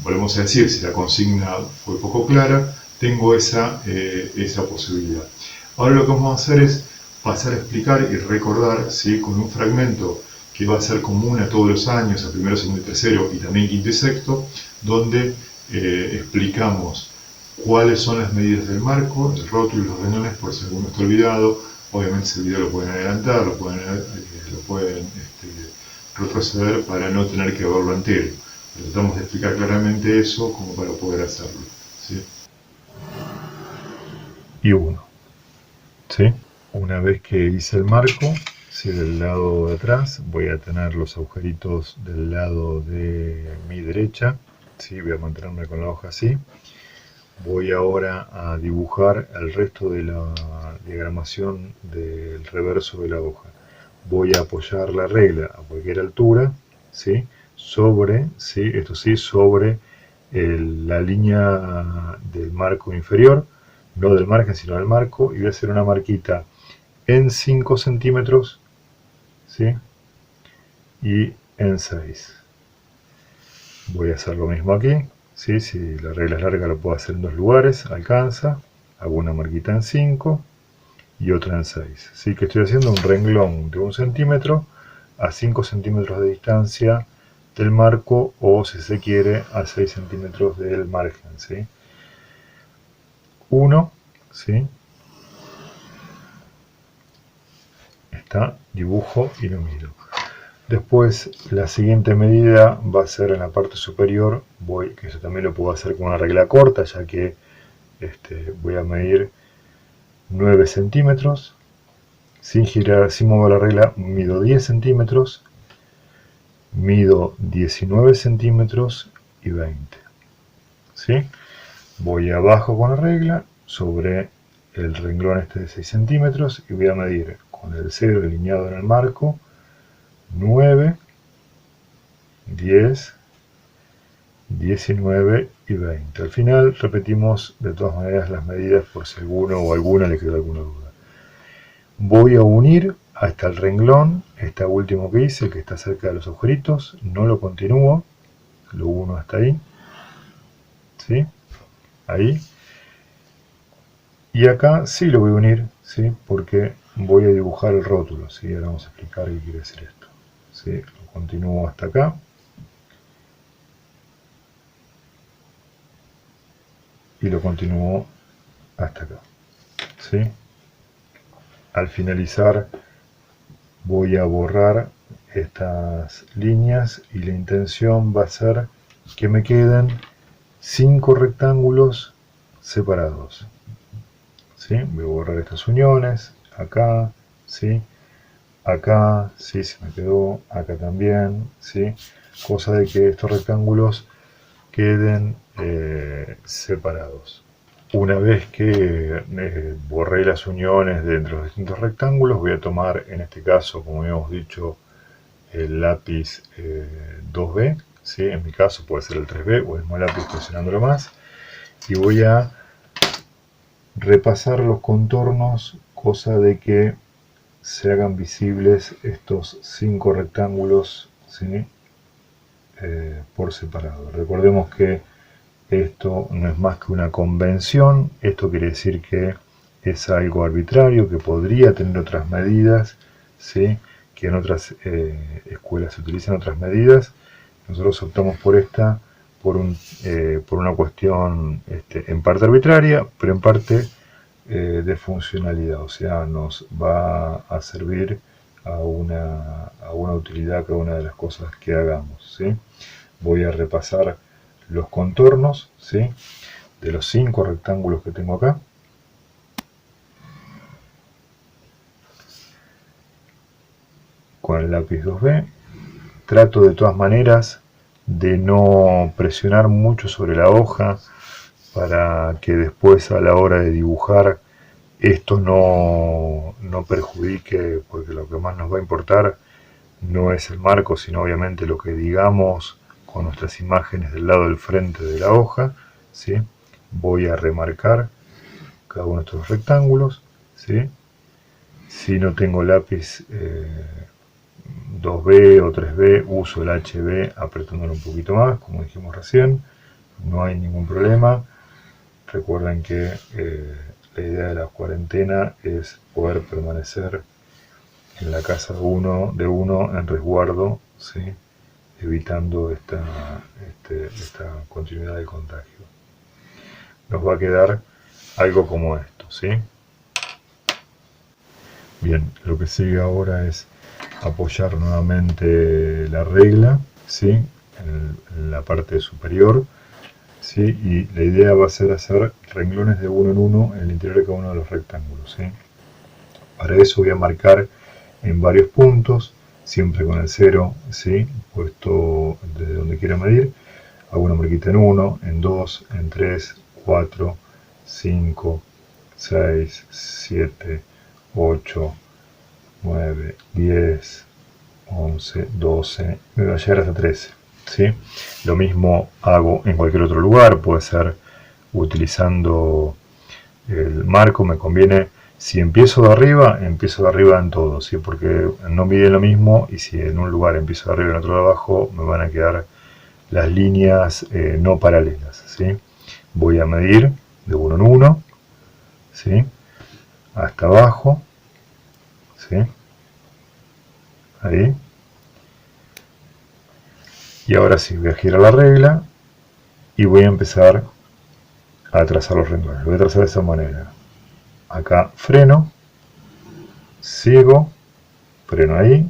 volvemos a decir, si la consigna fue poco clara, tengo esa posibilidad. Ahora lo que vamos a hacer es pasar a explicar y recordar, ¿sí? Con un fragmento que va a ser común a todos los años, a primero, segundo y tercero, y también quinto y sexto, donde explicamos cuáles son las medidas del marco, el rótulo y los renglones, por si alguno está olvidado. Obviamente ese video lo pueden adelantar, lo pueden retroceder para no tener que verlo entero. Pero tratamos de explicar claramente eso como para poder hacerlo, ¿sí? Y uno, ¿sí? Una vez que hice el marco, ¿sí? Del lado de atrás voy a tener los agujeritos del lado de mi derecha, ¿sí? Voy a mantenerme con la hoja así. Voy ahora a dibujar el resto de la diagramación del reverso de la hoja. Voy a apoyar la regla a cualquier altura, ¿sí? Sobre, ¿sí? Esto sí, sobre la línea del marco inferior, no del margen sino del marco, y voy a hacer una marquita en 5 centímetros, ¿sí? Y en 6. Voy a hacer lo mismo aquí, ¿sí? Si la regla es larga lo puedo hacer en 2 lugares, alcanza. Hago una marquita en 5 y otra en 6. ¿Sí? Que estoy haciendo un renglón de 1 centímetro a 5 centímetros de distancia del marco, o si se quiere a 6 centímetros del margen, ¿sí? 1, ¿sí? Está, dibujo y lo miro. Después la siguiente medida va a ser en la parte superior, que eso también lo puedo hacer con una regla corta, ya que voy a medir 9 centímetros, sin girar, sin mover la regla, mido 10 centímetros, mido 19 centímetros y 20. ¿Sí? Voy abajo con la regla, sobre el renglón de 6 centímetros, y voy a medir con el 0 alineado en el marco, 9, 10, 19 y 20. Al final repetimos de todas maneras las medidas por si alguno o alguna le quedó alguna duda. Voy a unir hasta el renglón, este último que hice, que está cerca de los agujeritos, no lo continúo, lo uno hasta ahí, ¿sí? Ahí. Y acá sí lo voy a unir, ¿sí? Porque voy a dibujar el rótulo, ¿sí? Ahora vamos a explicar qué quiere decir esto, ¿sí? Lo continúo hasta acá. Y lo continúo hasta acá, ¿sí? Al finalizar voy a borrar estas líneas y la intención va a ser que me queden 5 rectángulos separados. ¿Sí? Voy a borrar estas uniones, acá, ¿sí? Acá, sí, se me quedó, acá también, ¿sí? Cosa de que estos rectángulos queden separados. Una vez que borré las uniones de entre los distintos rectángulos, voy a tomar, en este caso, como habíamos dicho, el lápiz 2B, ¿sí? En mi caso puede ser el 3B o el mismo lápiz presionándolo más, y voy a repasar los contornos, cosa de que se hagan visibles estos 5 rectángulos, ¿sí? Por separado. Recordemos que esto no es más que una convención, esto quiere decir que es algo arbitrario, que podría tener otras medidas, ¿sí? Que en otras escuelas se utilizan otras medidas. Nosotros optamos por esta por una cuestión en parte arbitraria, pero en parte de funcionalidad, o sea, nos va a servir a una utilidad cada una de las cosas que hagamos, ¿sí? Voy a repasar los contornos, ¿sí? De los 5 rectángulos que tengo acá. Con el lápiz 2B. Trato de todas maneras de no presionar mucho sobre la hoja para que después a la hora de dibujar esto no perjudique, porque lo que más nos va a importar no es el marco, sino obviamente lo que digamos con nuestras imágenes del lado del frente de la hoja, ¿sí? Voy a remarcar cada uno de estos rectángulos, ¿sí? Si no tengo lápiz 2B o 3B, uso el HB apretándolo un poquito más, como dijimos recién, no hay ningún problema. Recuerden que la idea de la cuarentena es poder permanecer en la casa de uno en resguardo, ¿sí? Evitando esta continuidad del contagio. Nos va a quedar algo como esto, ¿sí? Bien, lo que sigue ahora es apoyar nuevamente la regla, ¿sí? En la parte superior, ¿sí? Y la idea va a ser hacer renglones de uno en uno en el interior de cada uno de los rectángulos, ¿sí? Para eso voy a marcar en varios puntos, siempre con el 0, ¿sí? Puesto desde donde quiera medir. Hago una marquita en 1, en 2, en 3, 4, 5, 6, 7, 8, 9, 10, 11, 12, me voy a llegar hasta 13, ¿sí? Lo mismo hago en cualquier otro lugar, puede ser utilizando el marco, me conviene, si empiezo de arriba en todo, ¿sí? Porque no mide lo mismo, y si en un lugar empiezo de arriba y en otro de abajo, me van a quedar las líneas no paralelas, ¿sí? Voy a medir de uno en uno, ¿sí? Hasta abajo, ¿sí? Ahí. Y ahora sí, voy a girar la regla y voy a empezar a trazar los renglones. Lo voy a trazar de esa manera. Acá freno, sigo, freno ahí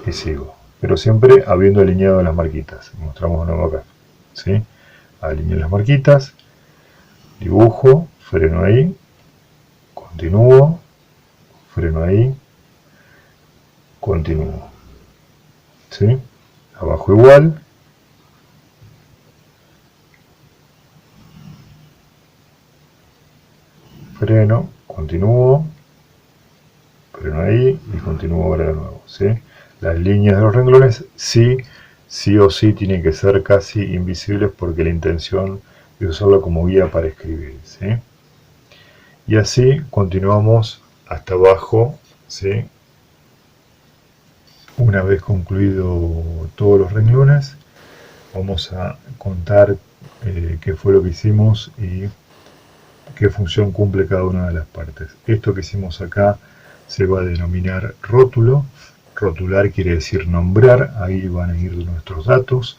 y sigo. Pero siempre habiendo alineado las marquitas. Mostramos de nuevo acá, ¿sí? Alineo las marquitas, dibujo, freno ahí, continúo, freno ahí, continúo, ¿sí? Abajo igual, freno, continúo, freno ahí y continúo ahora de nuevo, ¿sí? Las líneas de los renglones sí o sí tienen que ser casi invisibles, porque la intención es usarlo como guía para escribir, ¿sí? Y así continuamos hasta abajo, ¿sí? Una vez concluido todos los renglones, vamos a contar qué fue lo que hicimos y qué función cumple cada una de las partes. Esto que hicimos acá se va a denominar rótulo. Rotular quiere decir nombrar, ahí van a ir nuestros datos.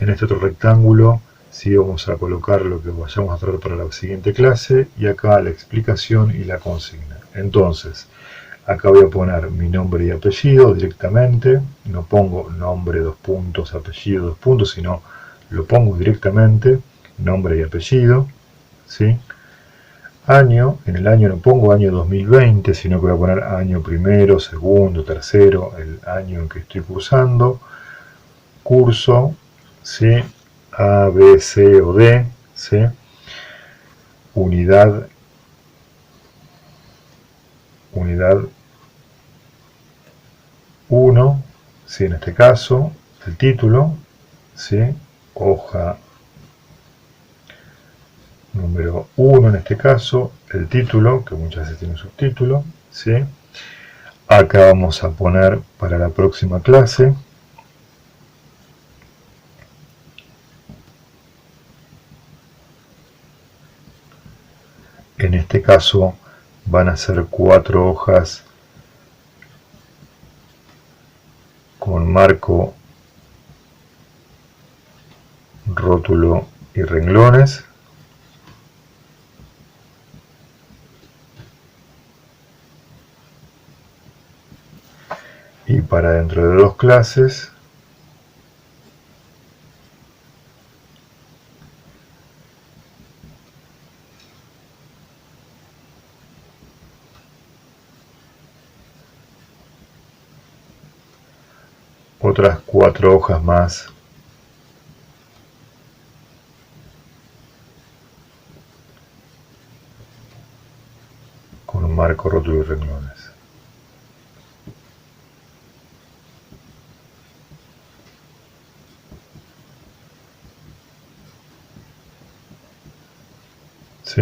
En este otro rectángulo sí vamos a colocar lo que vayamos a tratar para la siguiente clase, y acá la explicación y la consigna. Entonces, Acá voy a poner mi nombre y apellido directamente, no pongo nombre, dos puntos, apellido, dos puntos, sino lo pongo directamente, nombre y apellido, ¿sí? Año, en el año no pongo año 2020, sino que voy a poner año primero, segundo, tercero, el año en que estoy cursando, curso, ¿sí? A, B, C o D, ¿sí? Unidad 1, ¿sí? En este caso, el título, ¿sí? Hoja número 1 en este caso, el título, que muchas veces tiene un subtítulo, ¿sí? Acá vamos a poner para la próxima clase, en este caso van a ser 4 hojas con marco, rótulo y renglones. Y para dentro de 2 clases otras 4 hojas más con un marco, rótulo y renglones. ¿Sí?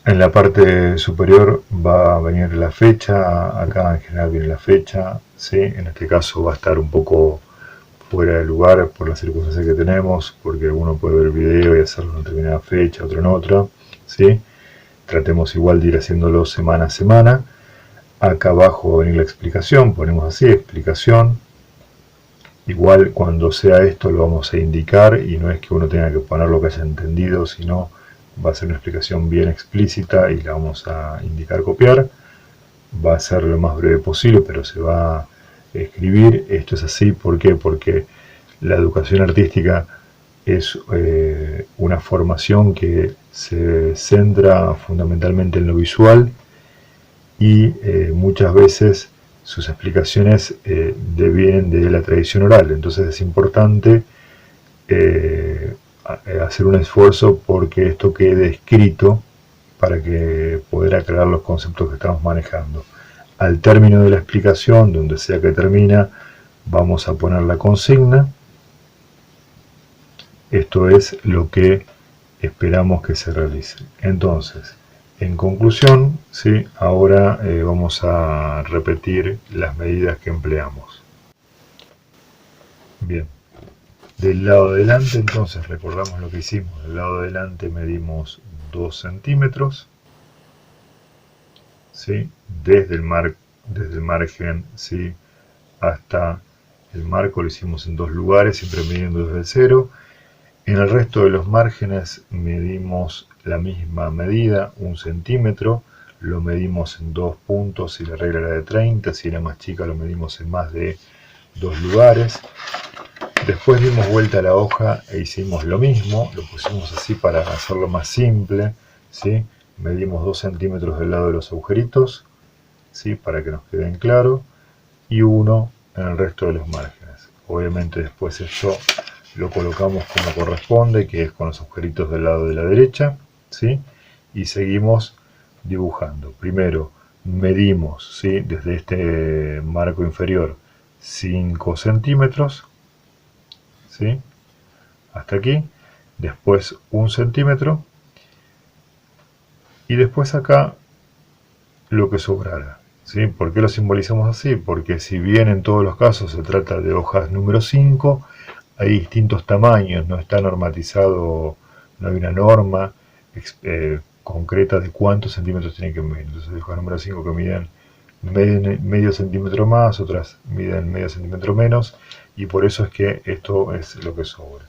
En la parte superior va a venir la fecha, acá en general viene la fecha, ¿sí? En este caso va a estar un poco fuera de lugar por las circunstancias que tenemos, porque uno puede ver el video y hacerlo en una determinada fecha, otro en otra, ¿sí? Tratemos igual de ir haciéndolo semana a semana. Acá abajo va a venir la explicación, ponemos así, explicación. Igual cuando sea esto lo vamos a indicar y no es que uno tenga que poner lo que haya entendido, sino va a ser una explicación bien explícita y la vamos a indicar copiar. Va a ser lo más breve posible, pero se va a escribir. Esto es así, ¿por qué? Porque la educación artística es una formación que se centra fundamentalmente en lo visual y muchas veces sus explicaciones devienen de la tradición oral. Entonces es importante hacer un esfuerzo porque esto quede escrito para que poder aclarar los conceptos que estamos manejando. Al término de la explicación, donde sea que termina, vamos a poner la consigna. Esto es lo que esperamos que se realice. Entonces, en conclusión, ¿sí? Ahora vamos a repetir las medidas que empleamos. Bien, del lado de delante, entonces recordamos lo que hicimos. Del lado de delante medimos 2 centímetros, ¿sí? Desde el margen, ¿sí? Hasta el marco lo hicimos en 2 lugares, siempre midiendo desde el 0. En el resto de los márgenes medimos la misma medida, 1 centímetro, lo medimos en 2 puntos si la regla era de 30, si era más chica lo medimos en más de 2 lugares. Después dimos vuelta a la hoja e hicimos lo mismo, lo pusimos así para hacerlo más simple, ¿sí? Medimos 2 centímetros del lado de los agujeritos, ¿sí? Para que nos queden claro, y 1 en el resto de los márgenes. Obviamente después esto lo colocamos como corresponde, que es con los agujeritos del lado de la derecha, ¿sí? Y seguimos dibujando. Primero medimos, ¿sí? Desde este marco inferior 5 centímetros, ¿sí? Hasta aquí, después 1 centímetro y después acá lo que sobrara, ¿sí? ¿Por qué lo simbolizamos así? Porque si bien en todos los casos se trata de hojas número 5, hay distintos tamaños, no está normatizado, no hay una norma concreta de cuántos centímetros tienen que medir. Entonces hay hojas número 5 que miden medio centímetro más, otras miden medio centímetro menos, y por eso es que esto es lo que sobra.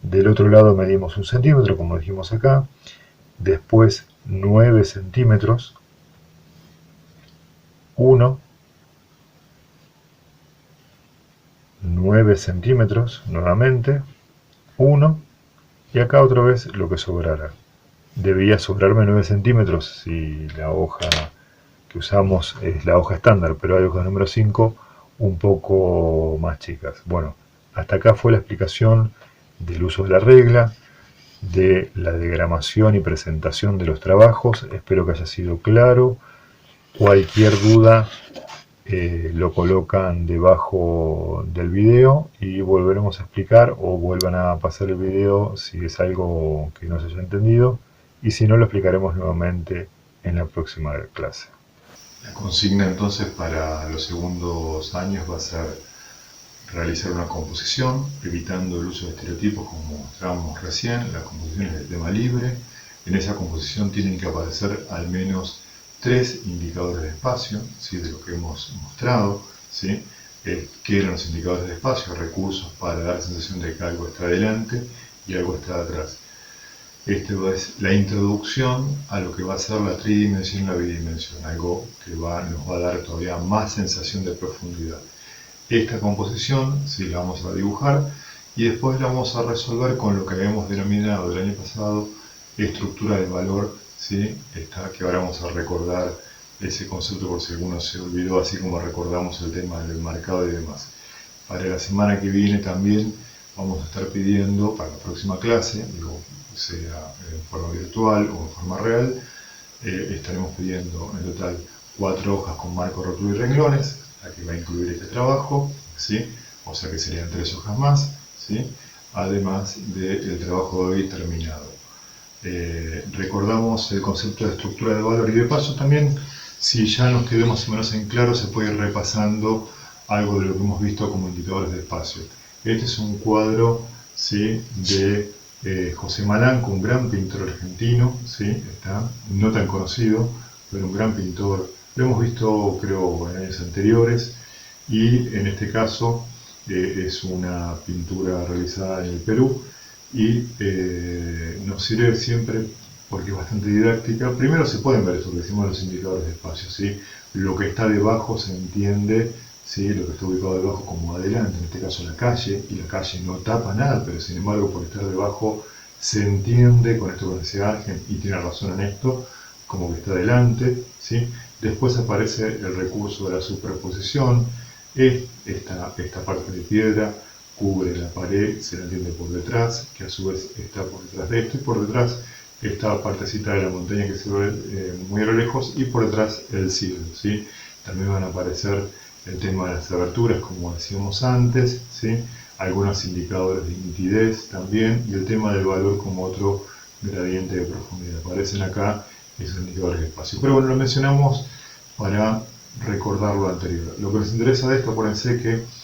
Del otro lado medimos 1 centímetro, como dijimos acá, después 9 centímetros, 1, 9 centímetros nuevamente, 1, y acá otra vez lo que sobrara. Debía sobrarme 9 centímetros si la hoja que usamos es la hoja estándar, pero hay hojas número 5 un poco más chicas. Bueno, hasta acá fue la explicación del uso de la regla, de la diagramación y presentación de los trabajos. Espero que haya sido claro. Cualquier duda lo colocan debajo del video y volveremos a explicar, o vuelvan a pasar el video si es algo que no se haya entendido, y si no, lo explicaremos nuevamente en la próxima clase. La consigna entonces para los segundos años va a ser realizar una composición, evitando el uso de estereotipos como mostrábamos recién. La composición es de tema libre. En esa composición tienen que aparecer al menos 3 indicadores de espacio, ¿sí? De lo que hemos mostrado, ¿sí? ¿Qué eran los indicadores de espacio? Recursos para dar la sensación de que algo está adelante y algo está atrás. Esto es la introducción a lo que va a ser la tridimensión y la bidimensión, algo que nos va a dar todavía más sensación de profundidad. Esta composición sí la vamos a dibujar y después la vamos a resolver con lo que habíamos denominado el año pasado estructura de valor, ¿sí? Que ahora vamos a recordar ese concepto por si alguno se olvidó, así como recordamos el tema del marcado y demás. Para la semana que viene también vamos a estar pidiendo, para la próxima clase, sea en forma virtual o en forma real, estaremos pidiendo en total 4 hojas con marco, rótulo y renglones, la que va a incluir este trabajo, ¿sí? O sea que serían 3 hojas más, ¿sí? Además del trabajo de hoy terminado. Recordamos el concepto de estructura de valor y de paso también, si ya nos quedó más o menos en claro, se puede ir repasando algo de lo que hemos visto como indicadores de espacio. Este es un cuadro, ¿sí? De José Malanco, un gran pintor argentino, ¿sí? No tan conocido, pero un gran pintor. Lo hemos visto, creo, en años anteriores, y en este caso es una pintura realizada en el Perú y nos sirve siempre porque es bastante didáctica. Primero se pueden ver eso que decimos los indicadores de espacio, ¿sí? Lo que está debajo se entiende, ¿sí? Lo que está ubicado debajo como adelante, en este caso la calle, y la calle no tapa nada, pero sin embargo por estar debajo se entiende con esto que decía Ángel, y tiene razón en esto, como que está adelante, ¿sí? Después aparece el recurso de la superposición, esta parte de piedra cubre la pared, se la entiende por detrás, que a su vez está por detrás de esto, y por detrás esta partecita de la montaña que se ve muy a lo lejos, y por detrás el cielo, ¿sí? También van a aparecer el tema de las aberturas, como decíamos antes, ¿sí? Algunos indicadores de nitidez también, y el tema del valor como otro gradiente de profundidad. Aparecen acá esos indicadores de espacio. Pero bueno, lo mencionamos para recordar lo anterior. Lo que nos interesa de esto, acuérdense que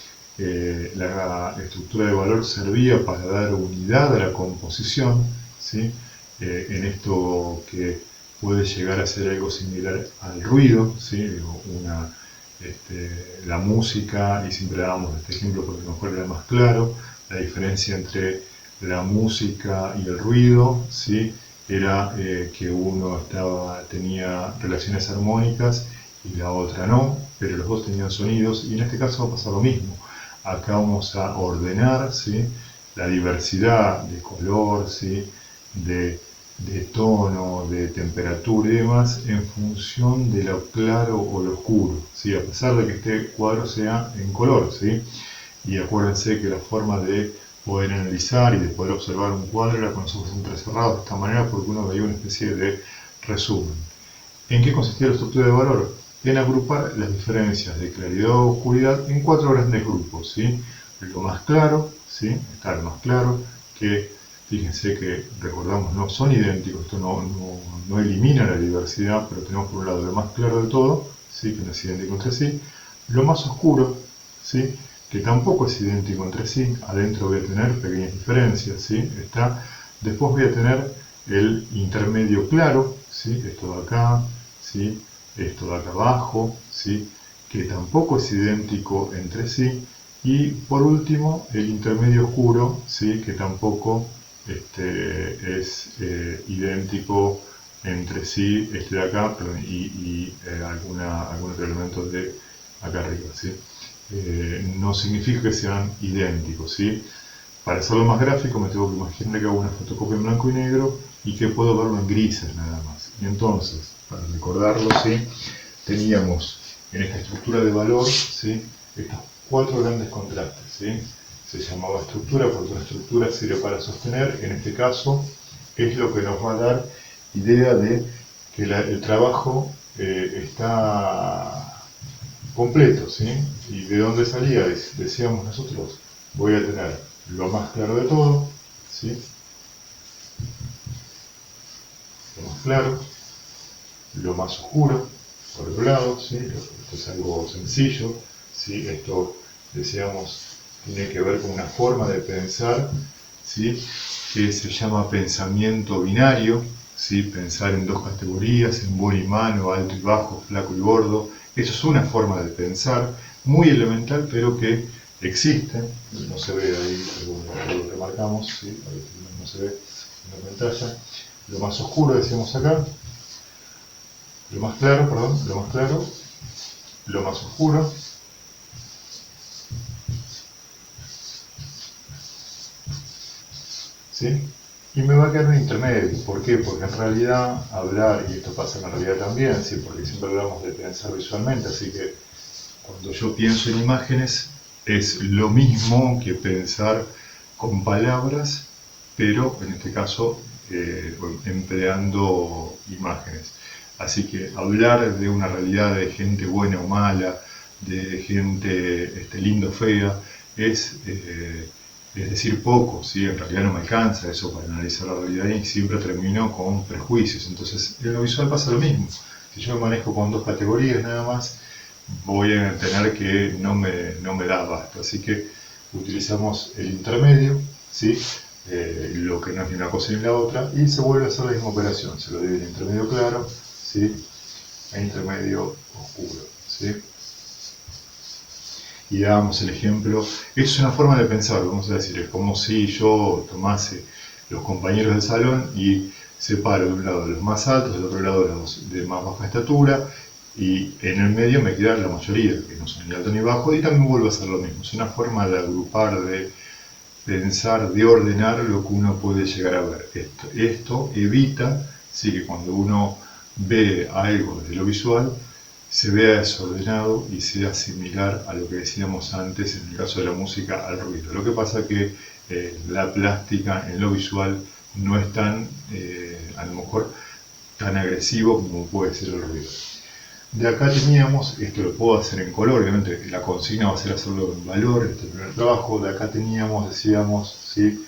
la estructura de valor servía para dar unidad a la composición, ¿sí? En esto que puede llegar a ser algo similar al ruido, ¿sí? La música, y siempre damos este ejemplo porque a lo mejor era más claro, la diferencia entre la música y el ruido, ¿sí? Era que uno tenía relaciones armónicas y la otra no, pero los dos tenían sonidos, y en este caso va a pasar lo mismo. Acá vamos a ordenar, ¿sí? La diversidad de color, ¿sí? de tono, de temperatura y demás en función de lo claro o lo oscuro, ¿sí? A pesar de que este cuadro sea en color, ¿sí? Y acuérdense que la forma de poder analizar y de poder observar un cuadro era con los ojos entrecerrados de esta manera, porque uno veía una especie de resumen. ¿En qué consistía la estructura de valor? En agrupar las diferencias de claridad o oscuridad en 4 grandes grupos, ¿sí? Lo más claro, ¿sí? Está lo más claro, que fíjense que recordamos no son idénticos, esto no elimina la diversidad, pero tenemos por un lado lo más claro de todo, ¿sí? Que no es idéntico entre sí, lo más oscuro, ¿sí? Que tampoco es idéntico entre sí, adentro voy a tener pequeñas diferencias, ¿sí? Después voy a tener el intermedio claro, ¿sí? Esto de acá, ¿sí? Esto de acá abajo, ¿sí? Que tampoco es idéntico entre sí, y por último el intermedio oscuro, ¿sí? Que tampoco es idéntico entre sí este de acá y algún otro elemento de acá arriba, ¿sí? No significa que sean idénticos, ¿sí? Para hacerlo más gráfico me tengo que imaginar que hago una fotocopia en blanco y negro y que puedo verlo en grises nada más. Y entonces, para recordarlo, ¿sí? Teníamos en esta estructura de valor, ¿sí? Estos 4 grandes contrastes, ¿sí? Se llamaba estructura porque una estructura sirve para sostener, en este caso es lo que nos va a dar idea de que el trabajo está completo, ¿sí? ¿Y de dónde salía? Decíamos nosotros, voy a tener lo más claro de todo, ¿sí? Lo más claro, lo más oscuro, por otro lado, ¿sí? Esto es algo sencillo, ¿sí? Esto, decíamos, tiene que ver con una forma de pensar, ¿sí? Que se llama pensamiento binario, ¿sí? Pensar en 2 categorías, en bueno y malo, alto y bajo, flaco y gordo. Eso es una forma de pensar muy elemental, pero que existe. No se ve ahí, lo remarcamos, ¿sí? Ahí no se ve en la pantalla. Lo más oscuro, decíamos acá, lo más claro, perdón, lo más claro, lo más oscuro, ¿sí? Y me va a quedar un intermedio. ¿Por qué? Porque en realidad hablar, y esto pasa en la realidad también, ¿sí? Porque siempre hablamos de pensar visualmente, así que cuando yo pienso en imágenes es lo mismo que pensar con palabras, pero en este caso empleando imágenes. Así que hablar de una realidad de gente buena o mala, de gente linda o fea, es decir poco, ¿sí? En realidad no me alcanza eso para analizar la realidad y siempre termino con prejuicios. Entonces en lo visual pasa lo mismo. Si yo me manejo con 2 categorías nada más, voy a tener que no me da abasto. Así que utilizamos el intermedio, ¿sí? Lo que no es ni una cosa ni la otra, y se vuelve a hacer la misma operación. Se lo divide en intermedio claro, ¿sí? E intermedio oscuro, ¿sí? Y dábamos el ejemplo. Es una forma de pensar, vamos a decir, es como si yo tomase los compañeros del salón y separo de un lado los más altos, del otro lado los de más baja estatura, y en el medio me queda la mayoría, que no son ni alto ni bajo, y también vuelvo a hacer lo mismo. Es una forma de agrupar, de pensar, de ordenar lo que uno puede llegar a ver. Esto evita, sí, que cuando uno ve algo desde lo visual, se vea desordenado y sea similar a lo que decíamos antes en el caso de la música al ruido. Lo que pasa es que la plástica en lo visual no es tan, a lo mejor, tan agresivo como puede ser el ruido. De acá teníamos, esto lo puedo hacer en color, obviamente la consigna va a ser hacerlo en valor, este primer trabajo. De acá teníamos, decíamos, ¿sí?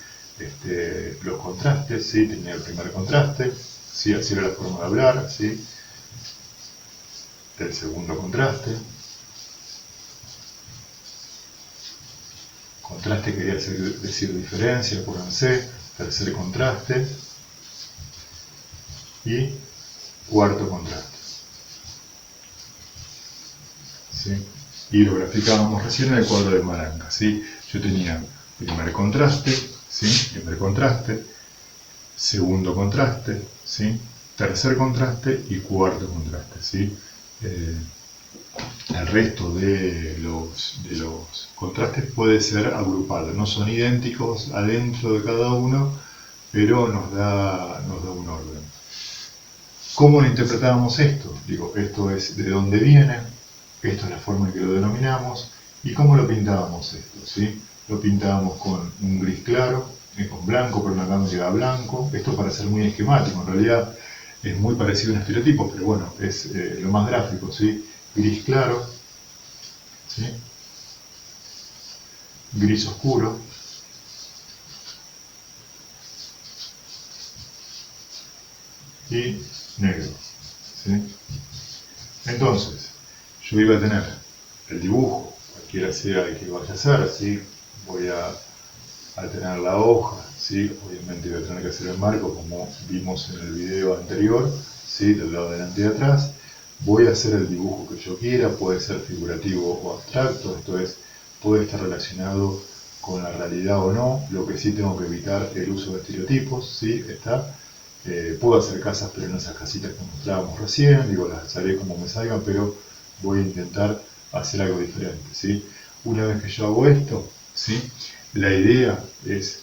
Los contrastes, ¿sí? Tenía el primer contraste, ¿sí? Así era la forma de hablar, ¿sí? El segundo contraste. Contraste quería decir diferencia, acuérdense. Tercer contraste. Y cuarto contraste. ¿Sí? Y lo graficábamos recién en el cuadro de Maranga, ¿sí? Yo tenía primer contraste, ¿sí? Primer contraste, segundo contraste, ¿sí? Tercer contraste y cuarto contraste, ¿sí? El resto de los contrastes puede ser agrupado, no son idénticos adentro de cada uno, pero nos da un orden. ¿Cómo lo interpretábamos esto? Digo, esto es de dónde viene, esto es la forma en que lo denominamos, y cómo lo pintábamos esto, ¿sí? Lo pintábamos con un gris claro, con blanco, pero acá me queda blanco, esto para ser muy esquemático, en realidad es muy parecido a un estereotipo, pero bueno, es lo más gráfico, ¿sí? Gris claro, ¿sí? Gris oscuro, y negro, ¿sí? Entonces, yo iba a tener el dibujo, cualquiera sea el que vaya a hacer, ¿sí? Voy a tener la hoja, ¿sí? Obviamente voy a tener que hacer el marco como vimos en el video anterior, ¿sí? Del lado delante y de atrás. Voy a hacer el dibujo que yo quiera, puede ser figurativo o abstracto, esto es, puede estar relacionado con la realidad o no. Lo que sí tengo que evitar el uso de estereotipos, ¿sí? Está. Puedo hacer casas, pero no esas casitas que mostrábamos recién, digo, las haré como me salgan, pero voy a intentar hacer algo diferente, ¿sí? Una vez que yo hago esto, ¿sí? La idea es,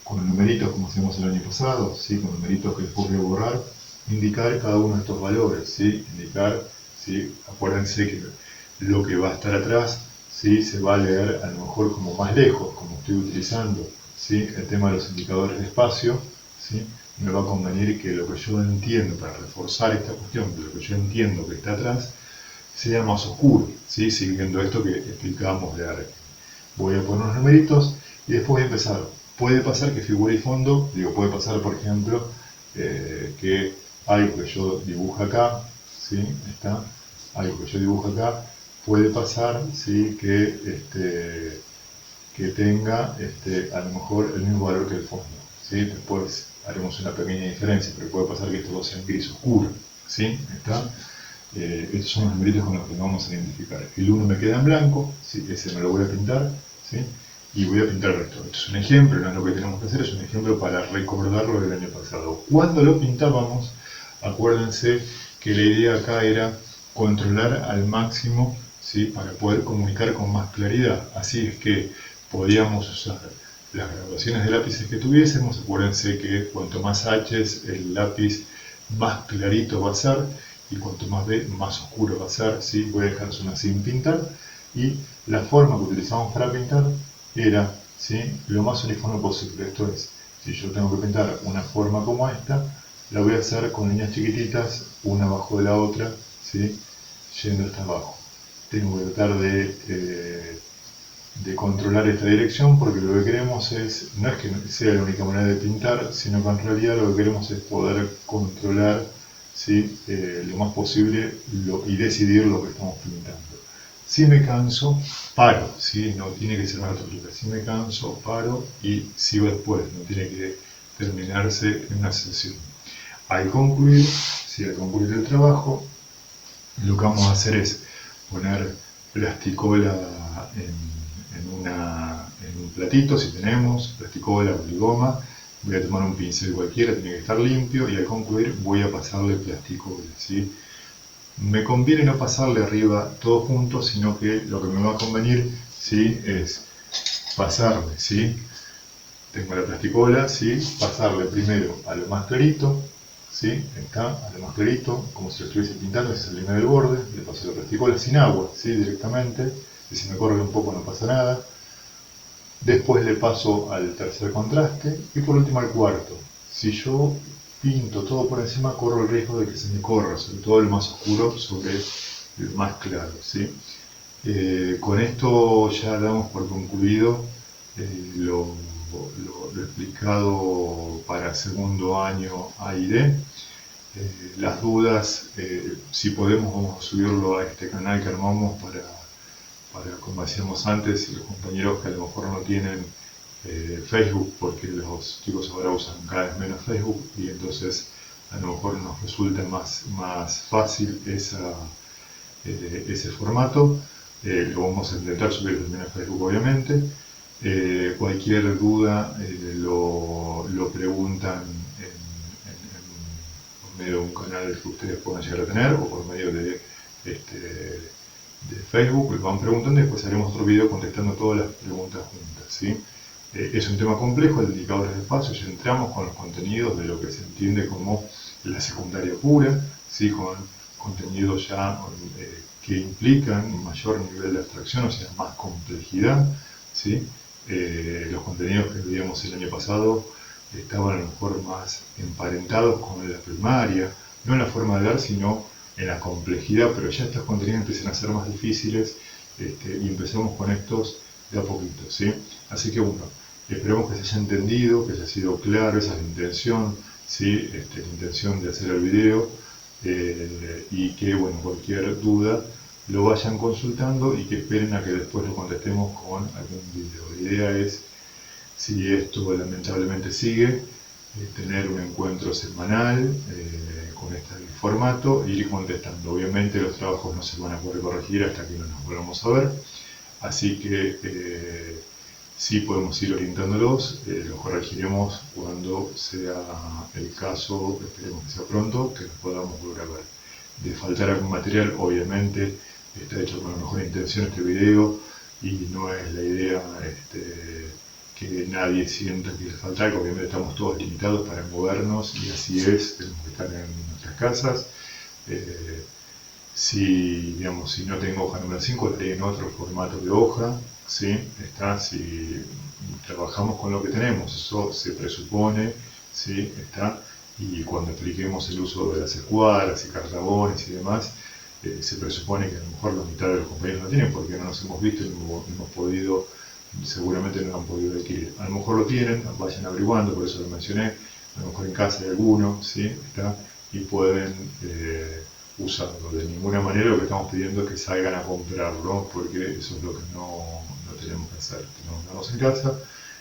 con numeritos como hicimos el año pasado, ¿sí? Con numeritos que después voy a borrar, indicar cada uno de estos valores, ¿sí? Indicar, ¿sí? Acuérdense que lo que va a estar atrás, ¿sí? Se va a leer a lo mejor como más lejos, como estoy utilizando, ¿sí? El tema de los indicadores de espacio, ¿sí? Me va a convenir que lo que yo entiendo, para reforzar esta cuestión, de lo que yo entiendo que está atrás, sea más oscuro, ¿sí? Siguiendo esto que explicábamos de Arkin. Voy a poner unos numeritos y después voy a empezar. Puede pasar que figura y fondo, digo, puede pasar, por ejemplo, que algo que yo dibujo acá, ¿sí? Está, algo que yo dibujo acá, puede pasar, ¿sí? Que tenga a lo mejor el mismo valor que el fondo, ¿sí? Después haremos una pequeña diferencia, pero puede pasar que estos dos sean gris oscuro, ¿sí? Está. Estos son los numeritos con los que vamos a identificar. El 1 me queda en blanco, ¿sí? Ese me lo voy a pintar, ¿sí? Y voy a pintar el resto. Esto es un ejemplo, no es lo que tenemos que hacer, es un ejemplo para recordarlo del año pasado. Cuando lo pintábamos, acuérdense que la idea acá era controlar al máximo, ¿sí? Para poder comunicar con más claridad. Así es que podíamos usar las graduaciones de lápices que tuviésemos. Acuérdense que cuanto más H's el lápiz, más clarito va a ser, y cuanto más B, más oscuro va a ser, ¿sí? Voy a dejar zona sin pintar, y la forma que utilizamos para pintar era, ¿sí? Lo más uniforme posible. Esto es, si yo tengo que pintar una forma como esta, la voy a hacer con líneas chiquititas, una abajo de la otra, ¿sí? Yendo hasta abajo. Tengo que tratar de controlar esta dirección, porque lo que queremos es, no es que sea la única manera de pintar, sino que en realidad lo que queremos es poder controlar, ¿sí? Lo más posible y decidir lo que estamos pintando. Si me canso, paro, ¿sí? No tiene que ser una autopista. Si me canso, paro y sigo después, no tiene que terminarse en una sesión. Al concluir, si al concluir el trabajo, lo que vamos a hacer es poner plasticola en un platito, si tenemos, plasticola, poligoma. Voy a tomar un pincel cualquiera, tiene que estar limpio, y al concluir voy a pasarle plasticola, ¿sí? Me conviene no pasarle arriba todo junto, sino que lo que me va a convenir, ¿sí? Es pasarle, ¿sí? Tengo la plasticola, ¿sí? Pasarle primero a lo más clarito, ¿sí? Está, a lo más clarito, como si lo estuviese pintando, esa es la línea del borde, le paso la plasticola sin agua, ¿sí? Directamente, y si me corre un poco no pasa nada. Después le paso al tercer contraste y por último al cuarto. Si yo pinto todo por encima, corro el riesgo de que se me corra, sobre todo el más oscuro sobre el más claro, ¿sí? Con esto ya damos por concluido lo explicado para segundo año A y D. Las dudas, si podemos, vamos a subirlo a este canal que armamos para, como decíamos antes, los compañeros que a lo mejor no tienen Facebook, porque los chicos ahora usan cada vez menos Facebook, y entonces a lo mejor nos resulta más fácil ese formato. Lo vamos a intentar subir también a Facebook, obviamente. Cualquier duda lo preguntan por medio de un canal que ustedes puedan llegar a tener, o por medio de Facebook, lo van preguntando, y después haremos otro video contestando todas las preguntas juntas, ¿sí? Es un tema complejo, el de indicadores de espacio. Ya entramos con los contenidos de lo que se entiende como la secundaria pura, ¿sí? Con contenidos ya que implican un mayor nivel de abstracción, o sea, más complejidad, ¿sí? Los contenidos que veíamos el año pasado estaban a lo mejor más emparentados con la primaria, no en la forma de ver, sino en la complejidad, pero ya estos contenidos empiezan a ser más difíciles, y empezamos con estos de a poquito, ¿sí? Así que bueno, esperemos que se haya entendido, que haya sido claro, esa es la intención, ¿sí? La intención de hacer el video, y que bueno, cualquier duda lo vayan consultando y que esperen a que después lo contestemos con algún video. La idea es, si esto lamentablemente sigue, tener un encuentro semanal con este formato e ir contestando. Obviamente los trabajos no se van a poder corregir hasta que no nos volvamos a ver, así que Sí podemos ir orientándolos, los corregiremos cuando sea el caso, esperemos que sea pronto, que los podamos volver a ver. De faltar algún material, obviamente está hecho con la mejor intención este video y no es la idea que nadie sienta que le falta algo, obviamente estamos todos limitados para movernos y así es, tenemos que estar en nuestras casas. Si, digamos, si no tengo hoja número 5, estaré en otro formato de hoja, ¿sí? Si trabajamos con lo que tenemos, eso se presupone, ¿sí? Y cuando expliquemos el uso de las escuadras y cartabones y demás, se presupone que a lo mejor la mitad de los compañeros no tienen porque no nos hemos visto y no hemos podido, seguramente no lo han podido adquirir. A lo mejor lo tienen, vayan averiguando, por eso lo mencioné, a lo mejor en casa hay alguno, ¿sí? Y pueden usarlo. De ninguna manera lo que estamos pidiendo es que salgan a comprarlo, porque eso es lo que no tenemos que hacer. Nos quedamos en casa,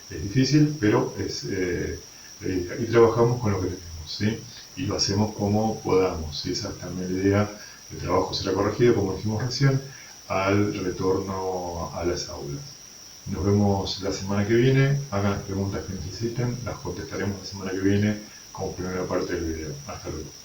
es difícil, pero y trabajamos con lo que tenemos, ¿sí? Y lo hacemos como podamos, ¿sí? Esa es también la idea. El trabajo será corregido, como dijimos recién, al retorno a las aulas. Nos vemos la semana que viene, hagan las preguntas que necesiten, las contestaremos la semana que viene como primera parte del video. Hasta luego.